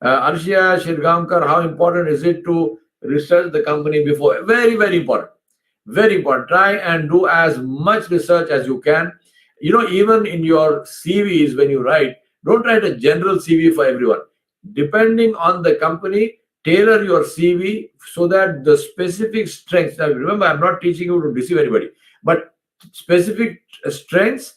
Arshia Shirgamkar, how important is it to research the company before? Very, very important. Very important. Try and do as much research as you can. Even in your CVs, when you write, don't write a general CV for everyone. Depending on the company, tailor your CV so that the specific strengths. Now, remember, I'm not teaching you to deceive anybody, but specific strengths,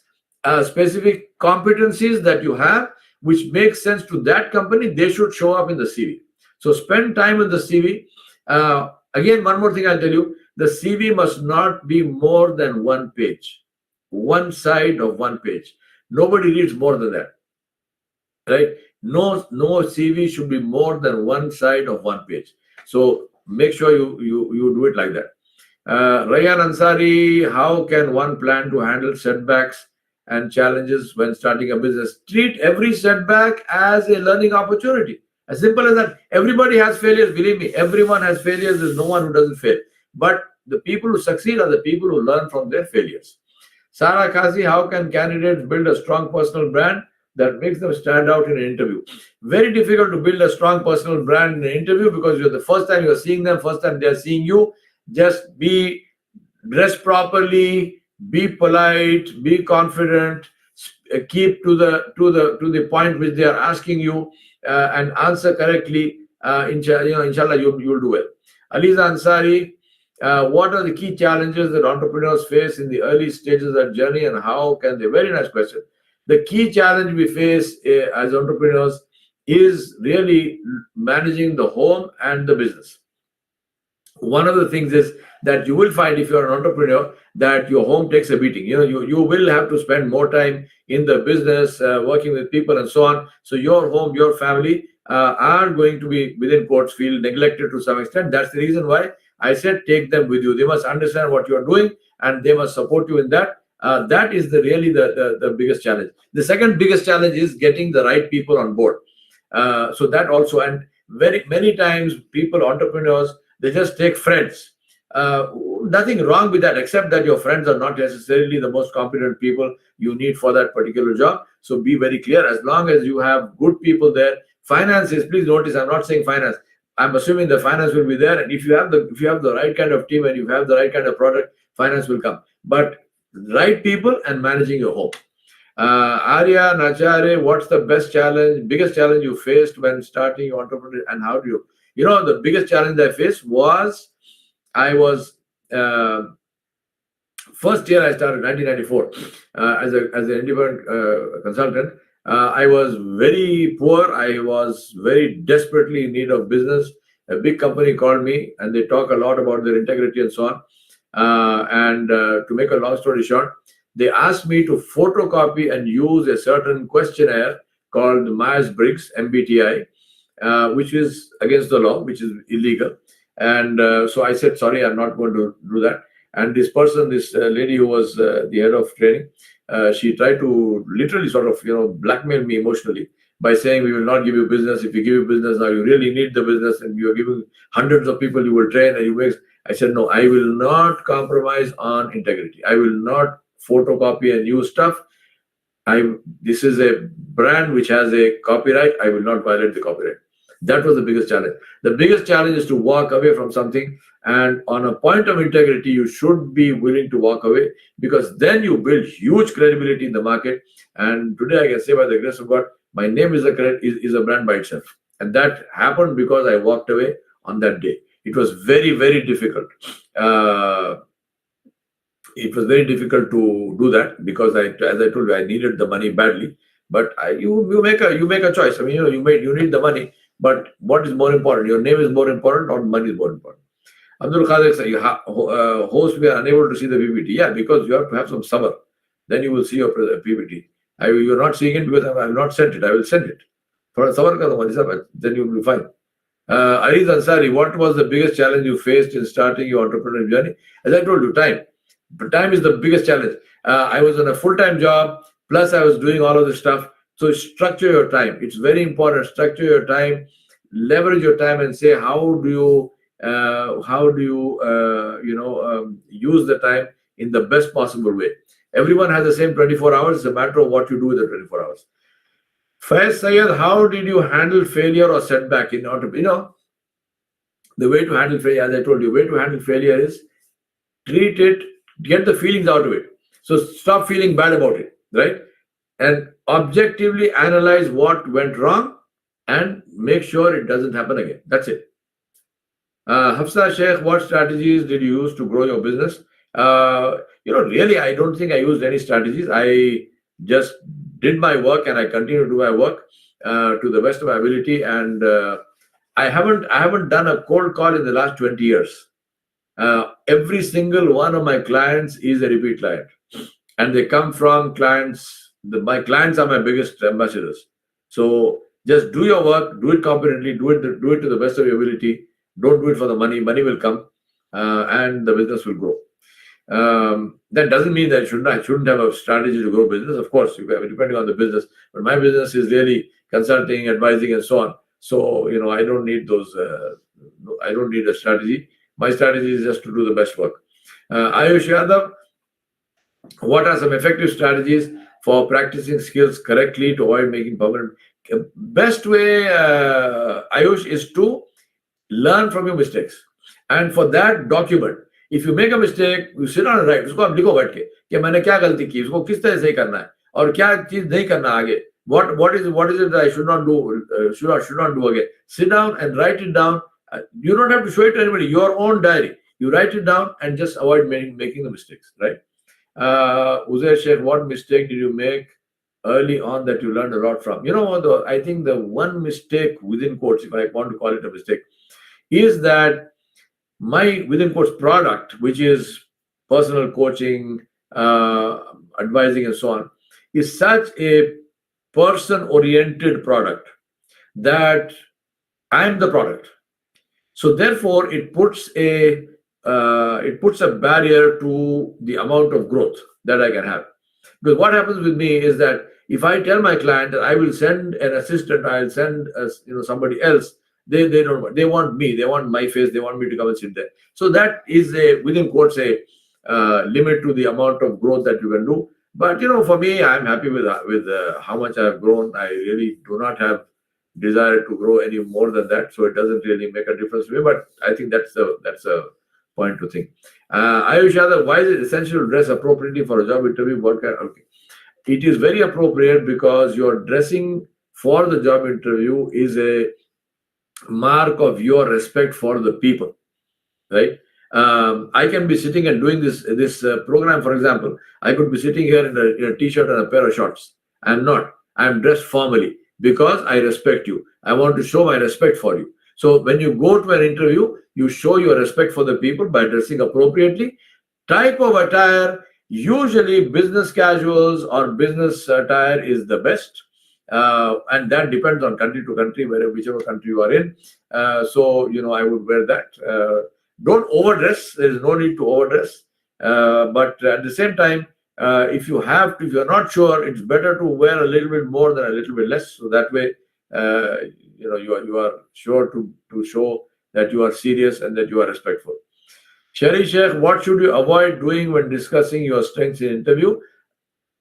specific competencies that you have, which make sense to that company, they should show up in the CV. So spend time in the CV. Again, one more thing I'll tell you: the CV must not be more than one page, one side of one page. Nobody reads more than that, right? No CV should be more than one side of one page. So make sure you do it like that. Rayhan Ansari, how can one plan to handle setbacks and challenges when starting a business? Treat every setback as a learning opportunity. As simple as that. Everybody has failures, believe me. Everyone has failures. There's no one who doesn't fail. But the people who succeed are the people who learn from their failures. Sarah Kazi, how can candidates build a strong personal brand that makes them stand out in an interview? Very difficult to build a strong personal brand in an interview, because you're the first time you're seeing them, first time they're seeing you. Just be dressed properly, be polite, be confident, keep to the point which they are asking you, and answer correctly. Inshallah, you'll do well. Aliza Ansari, what are the key challenges that entrepreneurs face in the early stages of their journey, and how can they? Very nice question. The key challenge we face as entrepreneurs is really managing the home and the business. One of the things is that you will find, if you're an entrepreneur, that your home takes a beating. You will have to spend more time in the business, working with people and so on. So your home, your family are going to be, within quotes, feel neglected to some extent. That's the reason why I said take them with you. They must understand what you are doing, and they must support you in that. That is really the biggest challenge. The second biggest challenge is getting the right people on board. So that also, and very many times entrepreneurs, they just take friends. Nothing wrong with that, except that your friends are not necessarily the most competent people you need for that particular job. So be very clear. As long as you have good people there, finances, please notice, I'm not saying finance. I'm assuming the finance will be there, and if you have the right kind of team and you have the right kind of product, finance will come. But right people and managing your home. Arya Nachare, what's the biggest challenge you faced when starting your entrepreneur, and how do you? The biggest challenge I faced was, I was first year I started 1994 as an independent consultant. I was very poor. I was very desperately in need of business. A big company called me, and they talk a lot about their integrity and so on. And to make a long story short, they asked me to photocopy and use a certain questionnaire called Myers-Briggs, MBTI, which is against the law, which is illegal. And so I said, sorry, I'm not going to do that. And this lady who was the head of training, she tried to literally sort of, blackmail me emotionally by saying, we will not give you business. If we give you business now, you really need the business, and you're giving hundreds of people you will train, and you make. I said, no, I will not compromise on integrity. I will not photocopy and use stuff. This is a brand which has a copyright. I will not violate the copyright. That was the biggest challenge. The biggest challenge is to walk away from something, and on a point of integrity, you should be willing to walk away, because then you build huge credibility in the market. And today I can say, by the grace of God, my name is a brand by itself. And that happened because I walked away on that day. It was very, very difficult. It was very difficult to do that, because as I told you, I needed the money badly. But you make a choice. I mean, you need the money, but what is more important? Your name is more important, or money is more important? Abdul Qadir said, host, we are unable to see the PPT. Yeah, because you have to have some sabr. Then you will see your PPT. You're not seeing it because I have not sent it. I will send it. For sabr ka to, then you will be fine. Ariz Ansari, what was the biggest challenge you faced in starting your entrepreneurial journey? As I told you, time. But time is the biggest challenge. I was on a full-time job, plus I was doing all of this stuff. So structure your time. It's very important. Structure your time, leverage your time, and say how do you use the time in the best possible way. Everyone has the same 24 hours. It's a matter of what you do with the 24 hours. Faiz Sayed, how did you handle failure or setback in entrepreneurship? The way to handle failure, as I told you, way to handle failure is treat it, get the feelings out of it. So stop feeling bad about it, right? And objectively analyze what went wrong and make sure it doesn't happen again. That's it. Hafsa Sheikh, what strategies did you use to grow your business? Really, I don't think I used any strategies. I just did my work and I continue to do my work to the best of my ability. And I haven't done a cold call in the last 20 years. Every single one of my clients is a repeat client, and they come from clients. My clients are my biggest ambassadors. So just do your work, do it competently, do it to the best of your ability. Don't do it for the money. Money will come, and the business will grow. That doesn't mean that I shouldn't have a strategy to grow business. Of course, depending on the business. But my business is really consulting, advising, and so on. So I don't need those. I don't need a strategy. My strategy is just to do the best work. Ayush Yadav, what are some effective strategies for practicing skills correctly to avoid making permanent? Best way, Ayush, is to learn from your mistakes, and for that, document. If you make a mistake, you sit down and write. उसको आप लिखो बैठ के कि मैंने क्या गलती की, उसको किस तरह से करना है और क्या चीज नहीं करना आगे. What is it that I should not do? Should not do again. Sit down and write it down. You don't have to show it to anybody. Your own diary. You write it down and just avoid making the mistakes. Right? Uzair Sheikh, what mistake did you make early on that you learned a lot from? I think the one mistake within quotes, if I want to call it a mistake, is that my within quotes product, which is personal coaching, advising, and so on, is such a person-oriented product that I'm the product. So therefore, it puts a barrier to the amount of growth that I can have. Because what happens with me is that if I tell my client that I will send an assistant, I'll send somebody else, they don't want. They want me. They want my face. They want me to come and sit there. So that is within quotes a limit to the amount of growth that you can do. But for me, I'm happy with how much I've grown. I really do not have desire to grow any more than that. So it doesn't really make a difference to me. But I think that's a point to think. Ayush Yadav, why is it essential to dress appropriately for a job interview? Okay. It is very appropriate because your dressing for the job interview is a mark of your respect for the people, right? I can be sitting and doing this program, for example. I could be sitting here in a t-shirt and a pair of shorts. I'm not. I'm dressed formally because I respect you. I want to show my respect for you. So when you go to an interview, you show your respect for the people by dressing appropriately. Type of attire, usually business casuals or business attire is the best. And that depends on country to country, whichever country you are in. So I would wear that. Don't overdress. There is no need to overdress. But at the same time, if you're not sure, it's better to wear a little bit more than a little bit less. So that way, you are sure to show that you are serious and that you are respectful. Shari Sheikh, what should you avoid doing when discussing your strengths in interview?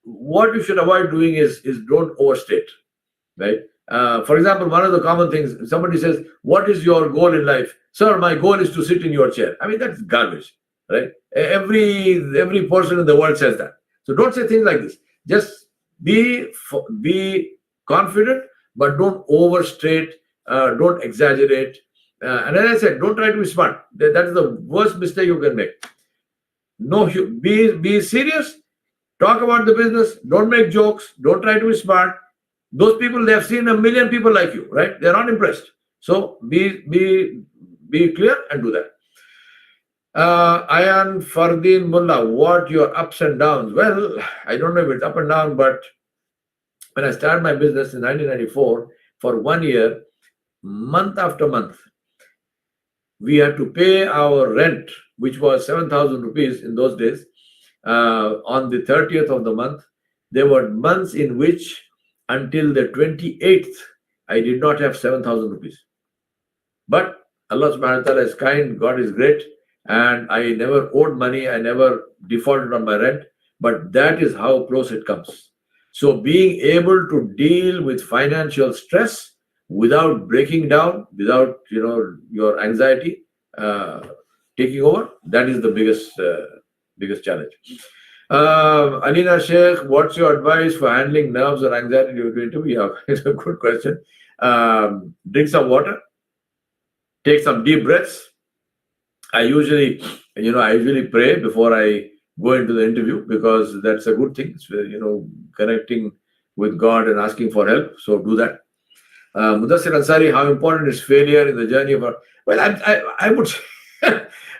What you should avoid doing is don't overstate, right? For example, one of the common things, somebody says, what is your goal in life? Sir, my goal is to sit in your chair. I mean, that's garbage, right? Every person in the world says that. So don't say things like this. Just be confident, but don't overstate, don't exaggerate. And as I said, don't try to be smart. That is the worst mistake you can make. No, be serious. Talk about the business. Don't make jokes. Don't try to be smart. Those people, they have seen a million people like you, right? They're not impressed. So be clear and do that. Ayan Fardeen Mullah, what your ups and downs? Well, I don't know if it's up and down, but when I started my business in 1994, for 1 year, month after month, we had to pay our rent, which was 7,000 rupees in those days, on the 30th of the month. There were months in which until the 28th, I did not have 7,000 rupees. But Allah subhanahu wa ta'ala is kind, God is great, and I never owed money, I never defaulted on my rent, but that is how close it comes. So being able to deal with financial stress without breaking down, without your anxiety taking over, that is the biggest challenge. Alina Sheikh, what's your advice for handling nerves or anxiety during the interview? Yeah, it's a good question. Drink some water, take some deep breaths. I usually pray before I go into the interview, because that's a good thing. It's, connecting with God and asking for help. So do that. Mudassir Ansari, how important is failure in the journey of our... Well, I would say,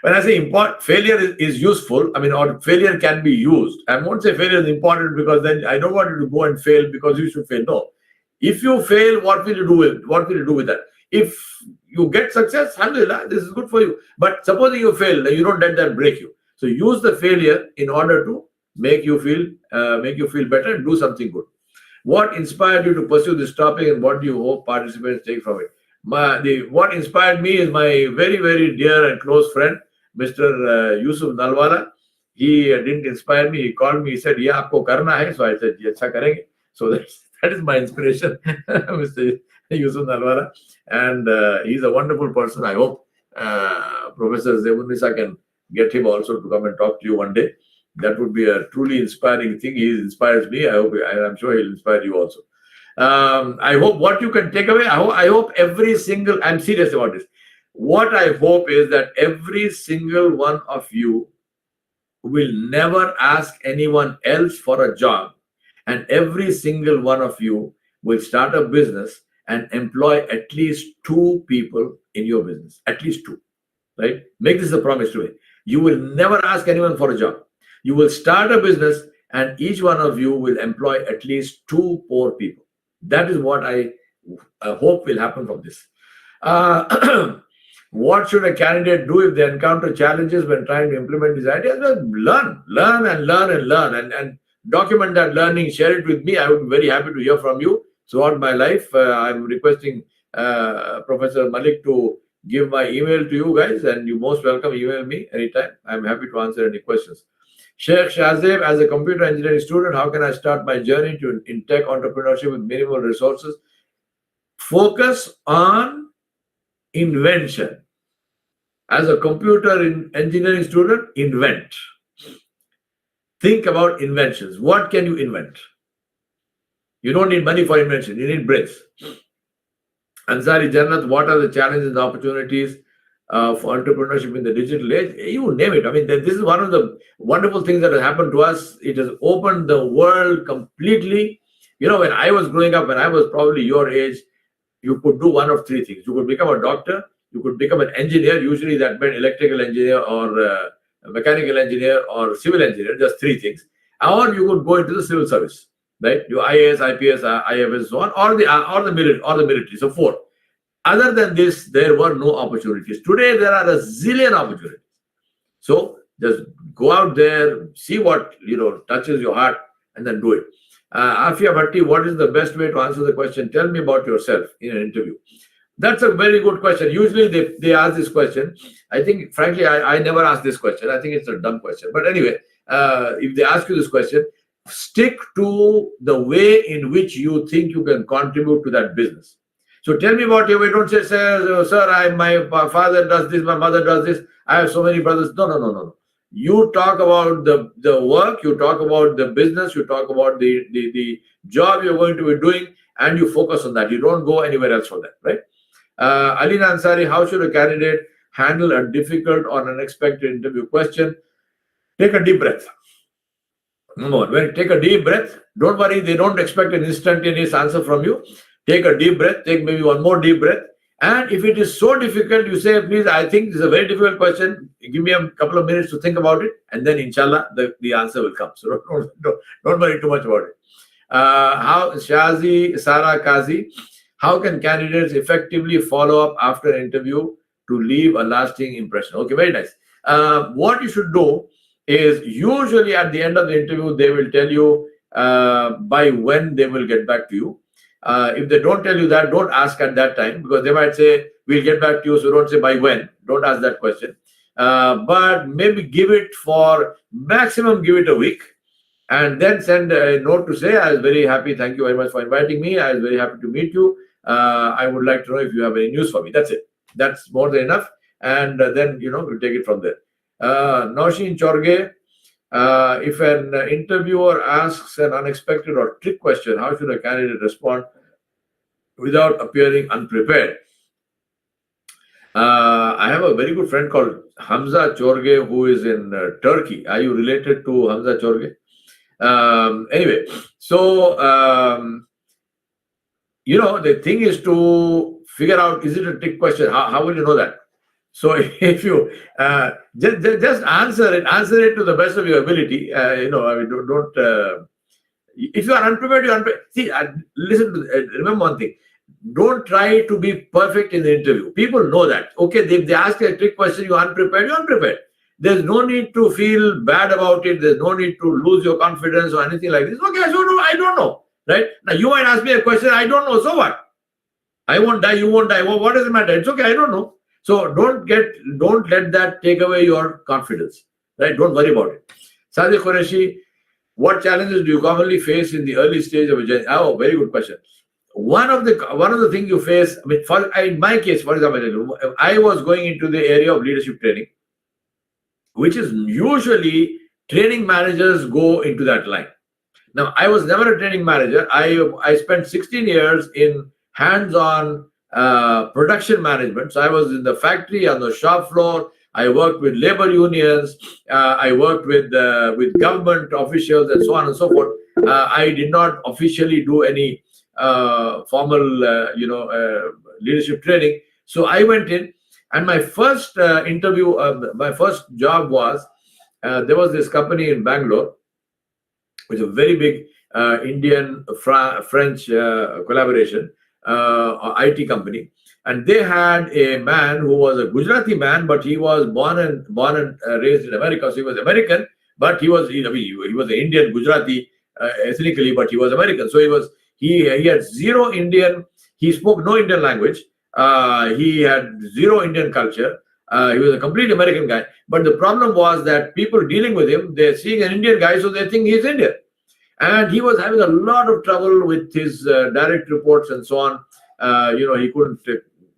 when I say important, failure is useful. I mean, or failure can be used. I won't say failure is important, because then I don't want you to go and fail because you should fail. No. If you fail, what will you do with that? If you get success, alhamdulillah, this is good for you. But supposing you fail, you don't let that break you. So use the failure in order to make you feel better and do something good. What inspired you to pursue this topic, and what do you hope participants take from it? What inspired me is my very, very dear and close friend, Mr. Yusuf Nalwala. He didn't inspire me. He called me. He said, "Yeah, aapko karna hai." So I said, "Yes, karenge." So that is my inspiration, Mr. Yusuf Nalwala, and he's a wonderful person. I hope Professor Zeba can get him also to come and talk to you one day. That would be a truly inspiring thing. He inspires me. I'm sure he'll inspire you also. I hope what you can take away, I hope every single, I'm serious about this. What I hope is that every single one of you will never ask anyone else for a job, and every single one of you will start a business and employ at least 2 people in your business. At least 2, right? Make this a promise to me. You will never ask anyone for a job. You will start a business, and each one of you will employ at least 2 poor people. That is what I hope will happen from this. What should a candidate do if they encounter challenges when trying to implement these ideas? Well, learn and document that learning. Share it with me. I would be very happy to hear from you throughout my life. I'm requesting Professor Malik to give my email to you guys, and you're most welcome. Email me anytime. I'm happy to answer any questions. Sheikh Shazib, as a computer engineering student, how can I start my journey in tech entrepreneurship with minimal resources? Focus on invention. As a computer engineering student, invent. Think about inventions. What can you invent? You don't need money for invention. You need brains. Ansari Jannat, what are the challenges and opportunities for entrepreneurship in the digital age? You name it. I mean, this is one of the wonderful things that has happened to us. It has opened the world completely. When I was growing up, when I was probably your age, you could do one of 3 things. You could become a doctor, you could become an engineer. Usually that meant electrical engineer or a mechanical engineer or civil engineer, just 3 things. Or you could go into the civil service, right? You IAS, IPS, IFS, so on, or the military. So 4. Other than this, there were no opportunities. Today, there are a zillion opportunities. So just go out there, see what touches your heart, and then do it. Afia Bhatti, what is the best way to answer the question? Tell me about yourself in an interview. That's a very good question. Usually they ask this question. I think, frankly, I never ask this question. I think it's a dumb question. But anyway, if they ask you this question, stick to the way in which you think you can contribute to that business. So tell me about your way. Don't say, sir, my father does this, my mother does this. I have so many brothers. No. You talk about the work, you talk about the business, you talk about the job you're going to be doing, and you focus on that. You don't go anywhere else for that, right? Alina Ansari, how should a candidate handle a difficult or unexpected interview question? Take a deep breath. Number one, when take a deep breath, don't worry, they don't expect an instantaneous answer from you. Take a deep breath, take maybe one more deep breath. And if it is so difficult, you say, please, I think this is a very difficult question. Give me a couple of minutes to think about it. And then, inshallah, the answer will come. So don't worry too much about it. How Shazi, Sara Kazi, how can candidates effectively follow up after an interview to leave a lasting impression? Okay, very nice. What you should do is usually at the end of the interview, they will tell you by when they will get back to you. If they don't tell you that, don't ask at that time, because they might say, we'll get back to you. So don't say by when. Don't ask that question. But maybe give it a week. And then send a note to say, I was very happy. Thank you very much for inviting me. I was very happy to meet you. I would like to know if you have any news for me. That's it. That's more than enough. And then, we'll take it from there. Naushin Chorge, if an interviewer asks an unexpected or trick question, how should a candidate respond without appearing unprepared? I have a very good friend called Hamza Chorge, who is in Turkey. Are you related to Hamza Chorge? Anyway, so the thing is to figure out, is it a trick question? How will you know that? So if you just answer it to the best of your ability. Don't. If you are unprepared, you're unprepared. See, remember one thing. Don't try to be perfect in the interview. People know that. Okay, if they ask you a trick question, you're unprepared. There's no need to feel bad about it. There's no need to lose your confidence or anything like this. Okay, I don't know. Right? Now, you might ask me a question, I don't know. So what? I won't die, you won't die. Well, what does it matter? It's okay, I don't know. So don't let that take away your confidence. Right? Don't worry about it. Sadiq Qureshi, what challenges do you commonly face in the early stage of a journey? Oh, very good question. One of the things you face, in my case, for example, I was going into the area of leadership training, which is usually training managers go into that line. Now, I was never a training manager. I spent 16 years in hands-on production management. So I was in the factory, on the shop floor. I worked with labor unions. I worked with government officials and so on and so forth. I did not officially do any formal, leadership training. So I went in. And my first interview, my first job was, there was this company in Bangalore, which is a very big Indian-French collaboration, IT company. And they had a man who was a Gujarati man, but he was born and raised in America. So he was American, but he was an Indian Gujarati ethnically, but he was American. So he had zero Indian. He spoke no Indian language. He had zero Indian culture. He was a complete American guy. But the problem was that people dealing with him, they're seeing an Indian guy, so they think he's Indian. And he was having a lot of trouble with his direct reports and so on. He couldn't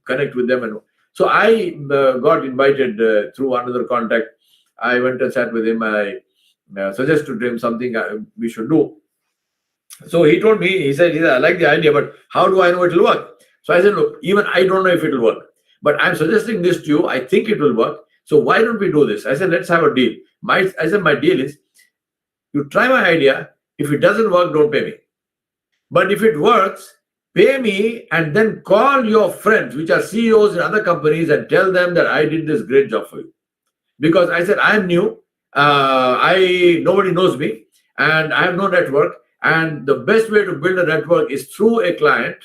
connect with them. And so I got invited through another contact. I went and sat with him. I suggested to him something we should do. So he told me, he said, I like the idea, but how do I know it will work? So I said, look, even I don't know if it will work, but I'm suggesting this to you. I think it will work. So why don't we do this? I said, let's have a deal. I said, my deal is, you try my idea. If it doesn't work, don't pay me. But if it works, pay me and then call your friends, which are CEOs in other companies, and tell them that I did this great job for you. Because I said, I'm new. Nobody knows me and I have no network. And the best way to build a network is through a client.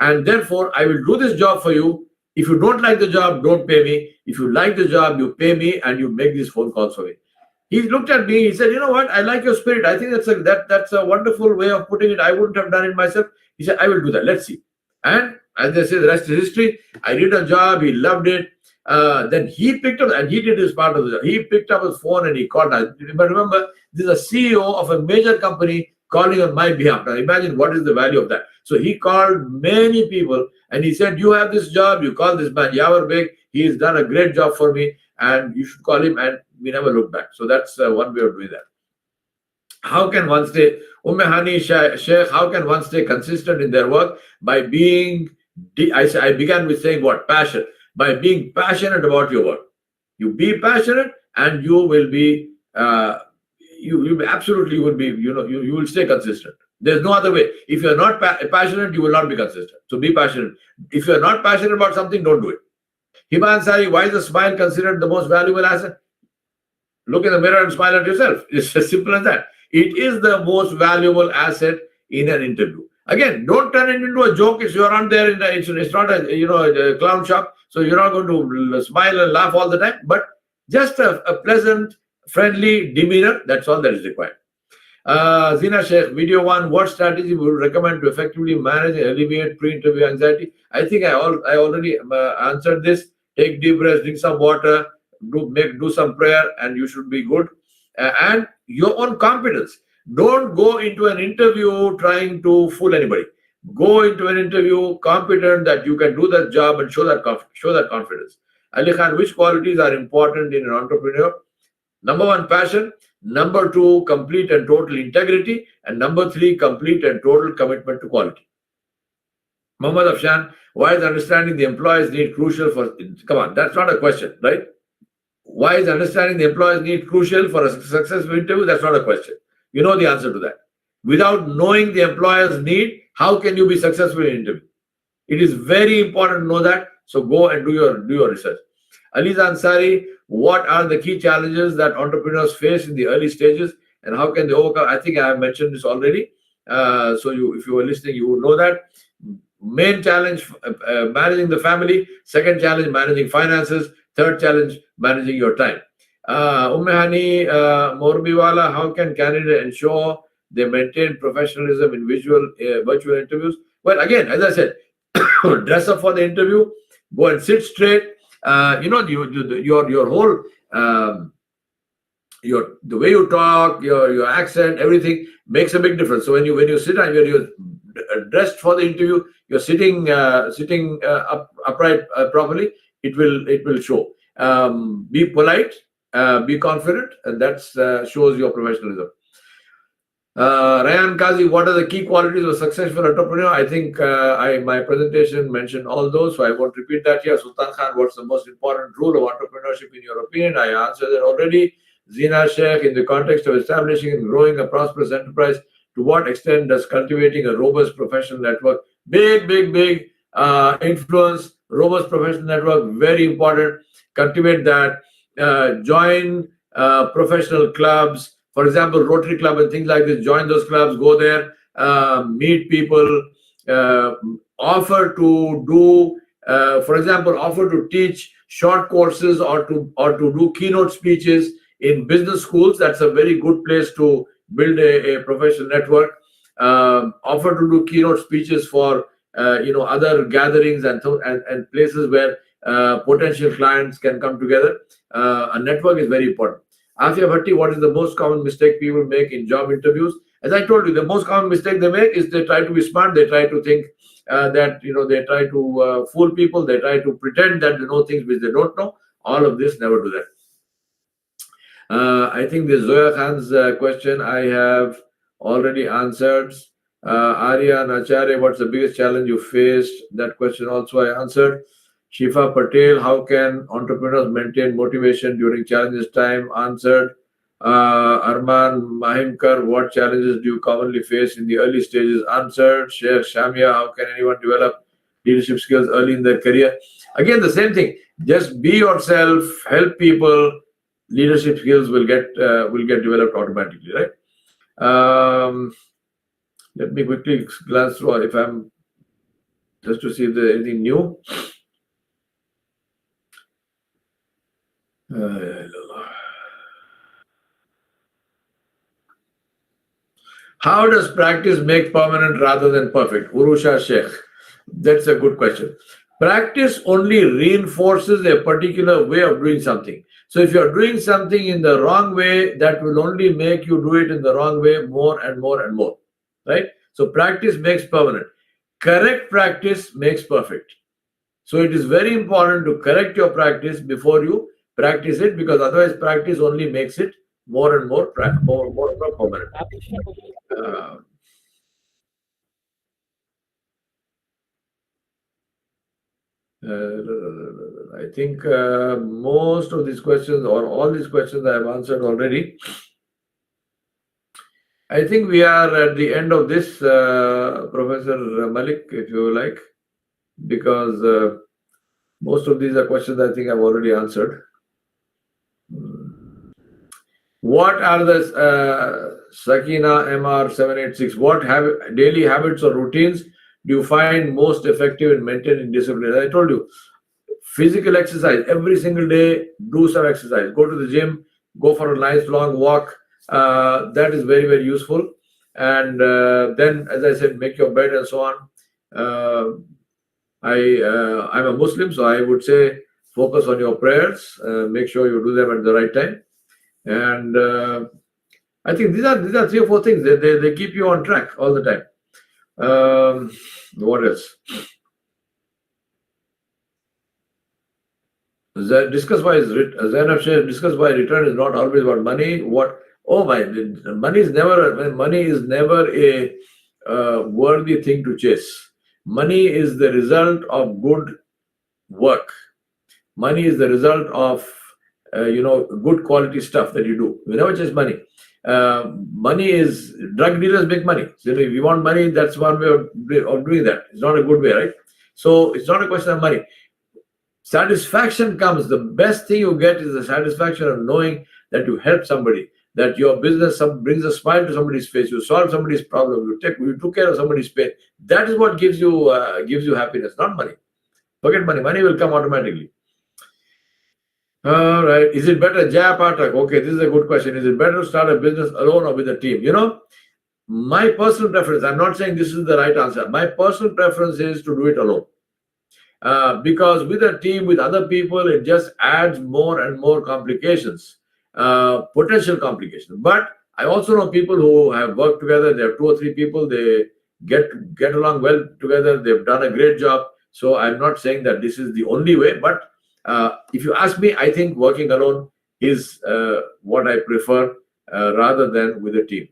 And therefore, I will do this job for you. If you don't like the job, don't pay me. If you like the job, you pay me and you make these phone calls for me. He looked at me. He said, you know what? I like your spirit. I think that's a wonderful way of putting it. I wouldn't have done it myself. He said, I will do that. Let's see. And as they say, the rest is history. I did a job. He loved it. Then he picked up, and he did his part of the job. He picked up his phone and he called. But remember, this is a CEO of a major company calling on my behalf. Now imagine what is the value of that. So he called many people and he said, you have this job, you call this man Yawar Beg, he has done a great job for me and you should call him, and we never look back. So that's one way of doing that. How can one stay, Sheikh, how can one stay consistent in their work? By being, I began with saying what? Passion. By being passionate about your work. You be passionate and you will be, you will absolutely you will stay consistent. There's no other way. If you're not passionate, you will not be consistent. So be passionate. If you're not passionate about something, don't do it. Hiba Ansari, why is a smile considered the most valuable asset? Look in the mirror and smile at yourself. It's as simple as that. It is the most valuable asset in an interview. Again, don't turn it into a joke. If you're on there, it's not a clown shop. So you're not going to smile and laugh all the time. But just a pleasant, friendly demeanor. That's all that is required. Zina Sheikh, video 1, what strategy would you recommend to effectively manage and alleviate pre-interview anxiety? I think I already answered this. Take deep breaths, drink some water, do some prayer, and you should be good. And your own confidence. Don't go into an interview trying to fool anybody. Go into an interview confident that you can do that job and show that confidence. Ali Khan, which qualities are important in an entrepreneur? Number 1, passion. Number 2, complete and total integrity. And number 3, complete and total commitment to quality. Muhammad Afshan, why is understanding the employee's need crucial for... Come on, that's not a question, right? Why is understanding the employee's need crucial for a successful interview? That's not a question. You know the answer to that. Without knowing the employer's need, how can you be successful in an interview? It is very important to know that. So go and do your research. Aliza Ansari, what are the key challenges that entrepreneurs face in the early stages and how can they overcome? I think I have mentioned this already. So if you were listening, you would know that. Main challenge, managing the family. Second challenge, managing finances. Third challenge, managing your time. Ummehani Morbiwala, how can candidate ensure they maintain professionalism in virtual interviews? Well, again, as I said, dress up for the interview, go and sit straight. Your whole the way you talk, your accent, everything makes a big difference. So when you sit and you're dressed for the interview, you're sitting upright properly, it will show. Be polite, be confident, and that shows your professionalism. Ryan Kazi, what are the key qualities of a successful entrepreneur? I think my presentation mentioned all those, so I won't repeat that here. Sultan Khan, what's the most important rule of entrepreneurship in your opinion? I answered that already. Zina Sheikh, in the context of establishing and growing a prosperous enterprise, to what extent does cultivating a robust professional network, big influence, robust professional network, very important. Cultivate that. Join professional clubs. For example, Rotary Club and things like this, join those clubs, go there, meet people, offer to do, for example, offer to teach short courses or to do keynote speeches in business schools. That's a very good place to build a professional network. Offer to do keynote speeches for other gatherings and places where potential clients can come together. A network is very important. Afia Bhatti, what is the most common mistake people make in job interviews? As I told you, the most common mistake they make is they try to be smart. They try to think that they try to fool people. They try to pretend that they know things which they don't know. All of this, never do that. I think the Zoya Khan's question I have already answered. Arya Nachare, what's the biggest challenge you faced? That question also I answered. Shifa Patel, how can entrepreneurs maintain motivation during challenges time? Answered. Arman Mahimkar, what challenges do you commonly face in the early stages? Answered. Sheikh Shamia, how can anyone develop leadership skills early in their career? Again, the same thing. Just be yourself, help people. Leadership skills will get developed automatically, right? Let me quickly glance through if I'm just to see if there's anything new. How does practice make permanent rather than perfect? Urusha Sheikh. That's a good question. Practice only reinforces a particular way of doing something. So if you're doing something in the wrong way, that will only make you do it in the wrong way more and more and more. Right? So practice makes permanent. Correct practice makes perfect. So it is very important to correct your practice before you practice it, because otherwise practice only makes it more and more permanent. I think most of these questions or all these questions I have answered already. I think we are at the end of this, Professor Malik, if you like, because most of these are questions I think I've already answered. What are the Sakina MR786? What daily habits or routines do you find most effective in maintaining discipline? As I told you, physical exercise every single day. Do some exercise. Go to the gym. Go for a nice long walk. That is very, very useful. And then, as I said, make your bed and so on. I'm a Muslim, so I would say focus on your prayers. Make sure you do them at the right time. And I think these are 3 or 4 things. They keep you on track all the time. What else? Discuss why return is not always about money. Money is never a worthy thing to chase. Money is the result of good work. Money is the result of good quality stuff that you do. You never chase money. Money is, drug dealers make money. So if you want money, that's one way of doing that. It's not a good way, right? So it's not a question of money. Satisfaction comes. The best thing you get is the satisfaction of knowing that you help somebody, that your business brings a smile to somebody's face, you solve somebody's problem, you took care of somebody's pain. That is what gives you happiness, not money. Forget money. Money will come automatically. All right. Is it better, Jaya Patak? Okay, this is a good question. Is it better to start a business alone or with a team? My personal preference, I'm not saying this is the right answer. My personal preference is to do it alone. Because with a team, with other people, it just adds more and more complications, potential complications. But I also know people who have worked together. There are 2 or 3 people. They get along well together. They've done a great job. So I'm not saying that this is the only way. But if you ask me, I think working alone is what I prefer rather than with a team.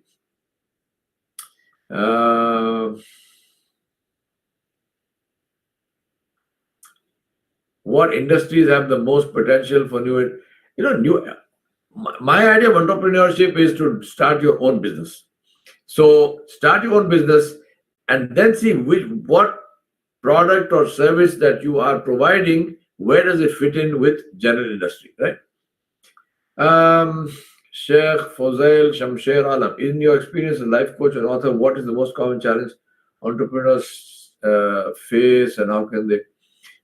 What industries have the most potential for my idea of entrepreneurship is to start your own business. So start your own business and then see what product or service that you are providing, where does it fit in with general industry, right? Sheikh Fozail Shamsher Alam, in your experience as a life coach and author, what is the most common challenge entrepreneurs face, and how can they?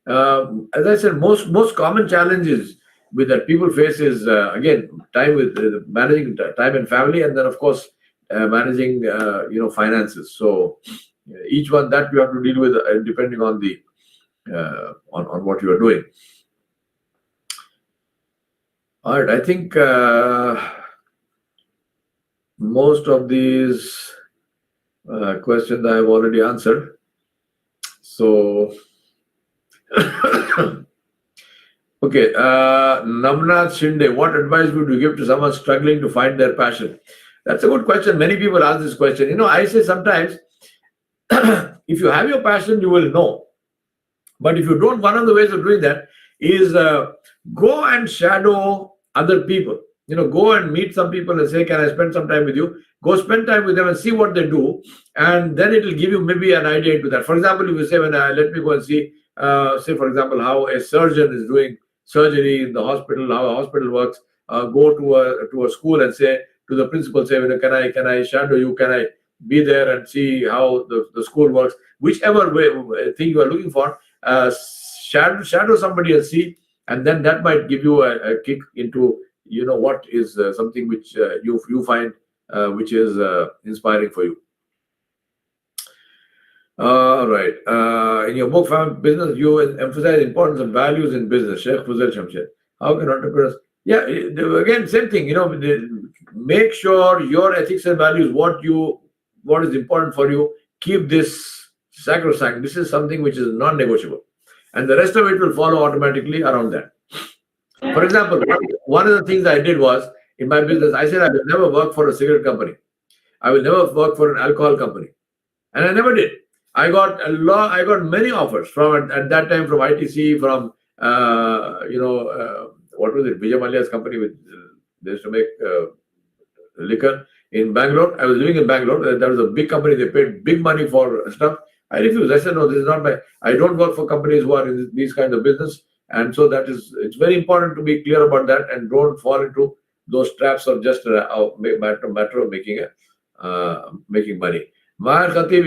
As I said, most common challenges that people face is again managing time and family, and then of course managing finances. So each one that you have to deal with depending on the on what you are doing. All right, I think most of these questions I have already answered. So. Okay, Namnath Shinde, what advice would you give to someone struggling to find their passion? That's a good question. Many people ask this question. I say sometimes, if you have your passion, you will know. But if you don't, one of the ways of doing that is go and shadow other people. Go and meet some people and say, can I spend some time with you? Go spend time with them and see what they do. And then it will give you maybe an idea into that. For example, if you say, let me go and see, say, for example, how a surgeon is doing surgery in the hospital, how a hospital works, go to a school and say to the principal, say, can I shadow you? Can I be there and see how the school works? Whichever thing you are looking for, shadow somebody and see, and then that might give you a kick into what is something which you find which is inspiring for you. All right. In your book, Family Business, you emphasize the importance of values in business. Sheikh Fuzail Shamsher. How can entrepreneurs? Yeah, again, same thing. Make sure your ethics and values, what is important for you, keep this sacrosanct. This is something which is non-negotiable, and the rest of it will follow automatically around that. For example, one of the things I did was in my business, I said I will never work for a cigarette company. I will never work for an alcohol company, and I never did. I got many offers from at that time from ITC, from what was it, Vijay Mallya's company, they used to make liquor. in Bangalore. I was living in Bangalore. There was a big company. They paid big money for stuff. I refused. I said, no, this is not I don't work for companies who are in these kinds of business. And so it's very important to be clear about that and don't fall into those traps of just a matter of making money. Mahar Khatib,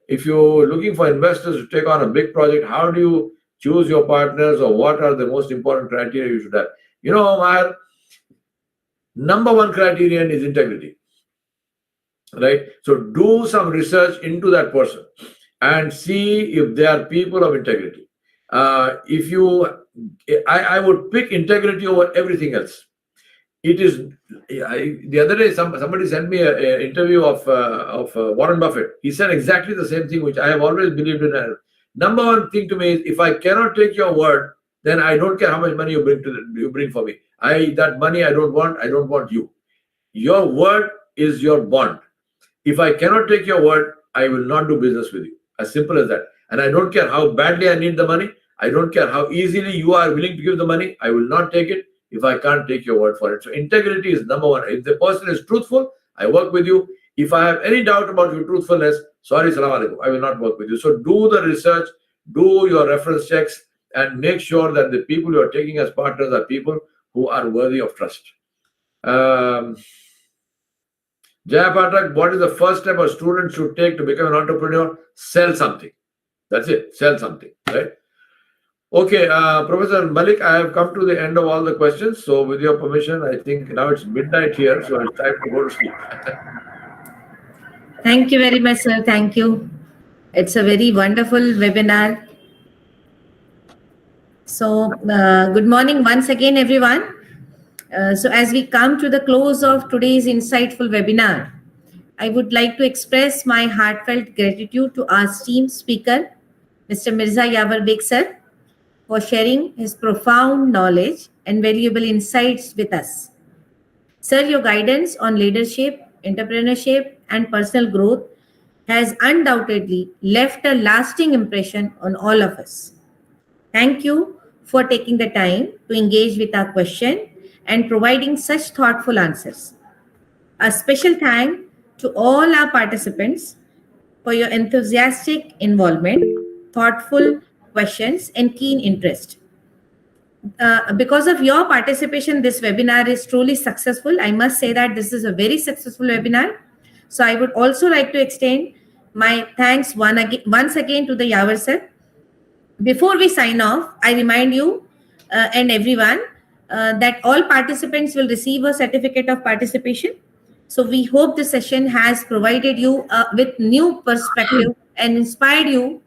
if you're looking for investors to take on a big project, how do you choose your partners, or what are the most important criteria you should have? Mahar, number one criterion is integrity. Right? So do some research into that person and see if they are people of integrity. I would pick integrity over everything else. It is. The other day, somebody sent me an interview of Warren Buffett. He said exactly the same thing, which I have always believed in. Number one thing to me is, if I cannot take your word, then I don't care how much money you bring for me. That money I don't want. I don't want you. Your word is your bond. If I cannot take your word, I will not do business with you. As simple as that. And I don't care how badly I need the money. I don't care how easily you are willing to give the money. I will not take it if I can't take your word for it. So integrity is number one. If the person is truthful, I work with you. If I have any doubt about your truthfulness, sorry, salam alaikum, I will not work with you. So do the research, do your reference checks, and make sure that the people you are taking as partners are people who are worthy of trust. Jaya Patak, what is the first step a student should take to become an entrepreneur? Sell something. That's it. Sell something. Right? Okay, Professor Malik, I have come to the end of all the questions. So with your permission, I think now it's midnight here, so it's time to go to sleep. Thank you very much, sir. Thank you. It's a very wonderful webinar. So good morning once again, everyone. So as we come to the close of today's insightful webinar, I would like to express my heartfelt gratitude to our esteemed speaker, Mr. Mirza Yavar Beg sir, for sharing his profound knowledge and valuable insights with us. Sir, your guidance on leadership, entrepreneurship, and personal growth has undoubtedly left a lasting impression on all of us. Thank you for taking the time to engage with our question and providing such thoughtful answers. A special thank to all our participants for your enthusiastic involvement, thoughtful questions, and keen interest. Because of your participation, this webinar is truly successful. I must say that this is a very successful webinar. So I would also like to extend my thanks once again to the Yavar sir. Before we sign off, I remind you and everyone that all participants will receive a certificate of participation. So we hope the session has provided you with new perspective and inspired you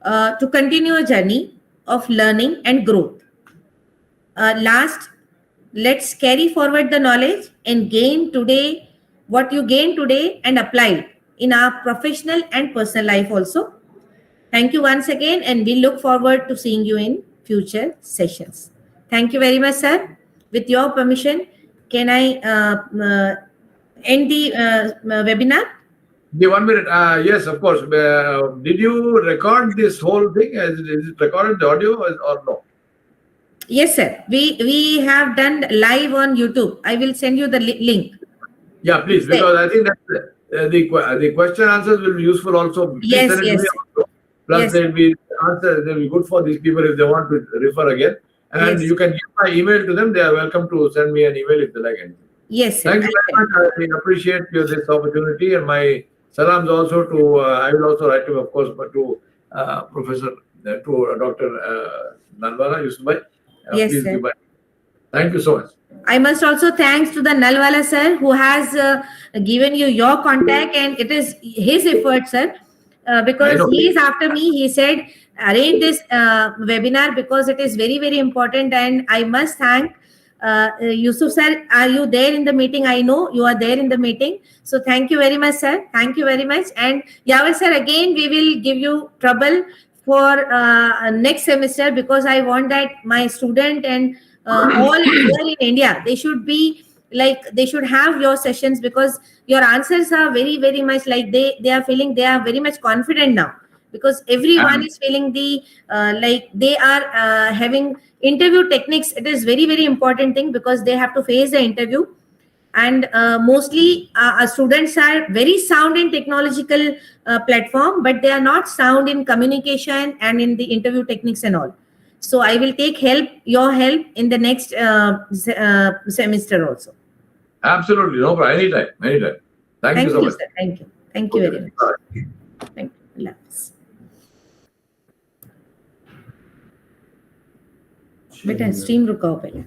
to continue a journey of learning and growth. Last, let's carry forward the knowledge and gain today what you gain today and apply it in our professional and personal life also. Thank you once again, and we look forward to seeing you in future sessions. Thank you very much, sir. With your permission, can I end the webinar? The 1 minute. Yes, of course. Did you record this whole thing? Is it recorded, the audio, or no? Yes, sir. We have done live on YouTube. I will send you the link. Yeah, please, because I think that the question answers will be useful also. Please Yes, send it to yes. me also. Plus, Yes. they'll be good for these people if they want to refer again. And Yes. you can give my email to them. They are welcome to send me an email if they like anything. Yes, sir. Thank you very much. I appreciate this opportunity, and my salams also to. I will also write to, of course, but to Professor, to Dr. Nalwala Yusufbhai. Yes, please sir. give my. Thank you so much. I must also thanks to the Nalwala sir who has given you your contact, and it is his effort, sir, because he is after me. He said arrange this webinar because it is very, very important, and I must thank Yusuf sir. Are you there in the meeting? I know you are there in the meeting. So thank you very much, sir. Thank you very much. And Yavar sir, again we will give you trouble for next semester, because I want that my student and all here in India, they should be like, they should have your sessions, because your answers are very, very much like they are feeling they are very much confident now, because everyone is feeling the like they are having interview techniques. It is very, very important thing, because they have to face the interview. and mostly our students are very sound in technological platform, but they are not sound in communication and in the interview techniques and all. So I will take your help in the next semester also. Absolutely, no problem. Anytime, anytime. Thank you so much. Sir. Thank you very much. Bye. Thank you. Allah Hafiz. बेटा stream रुकाओ पहले.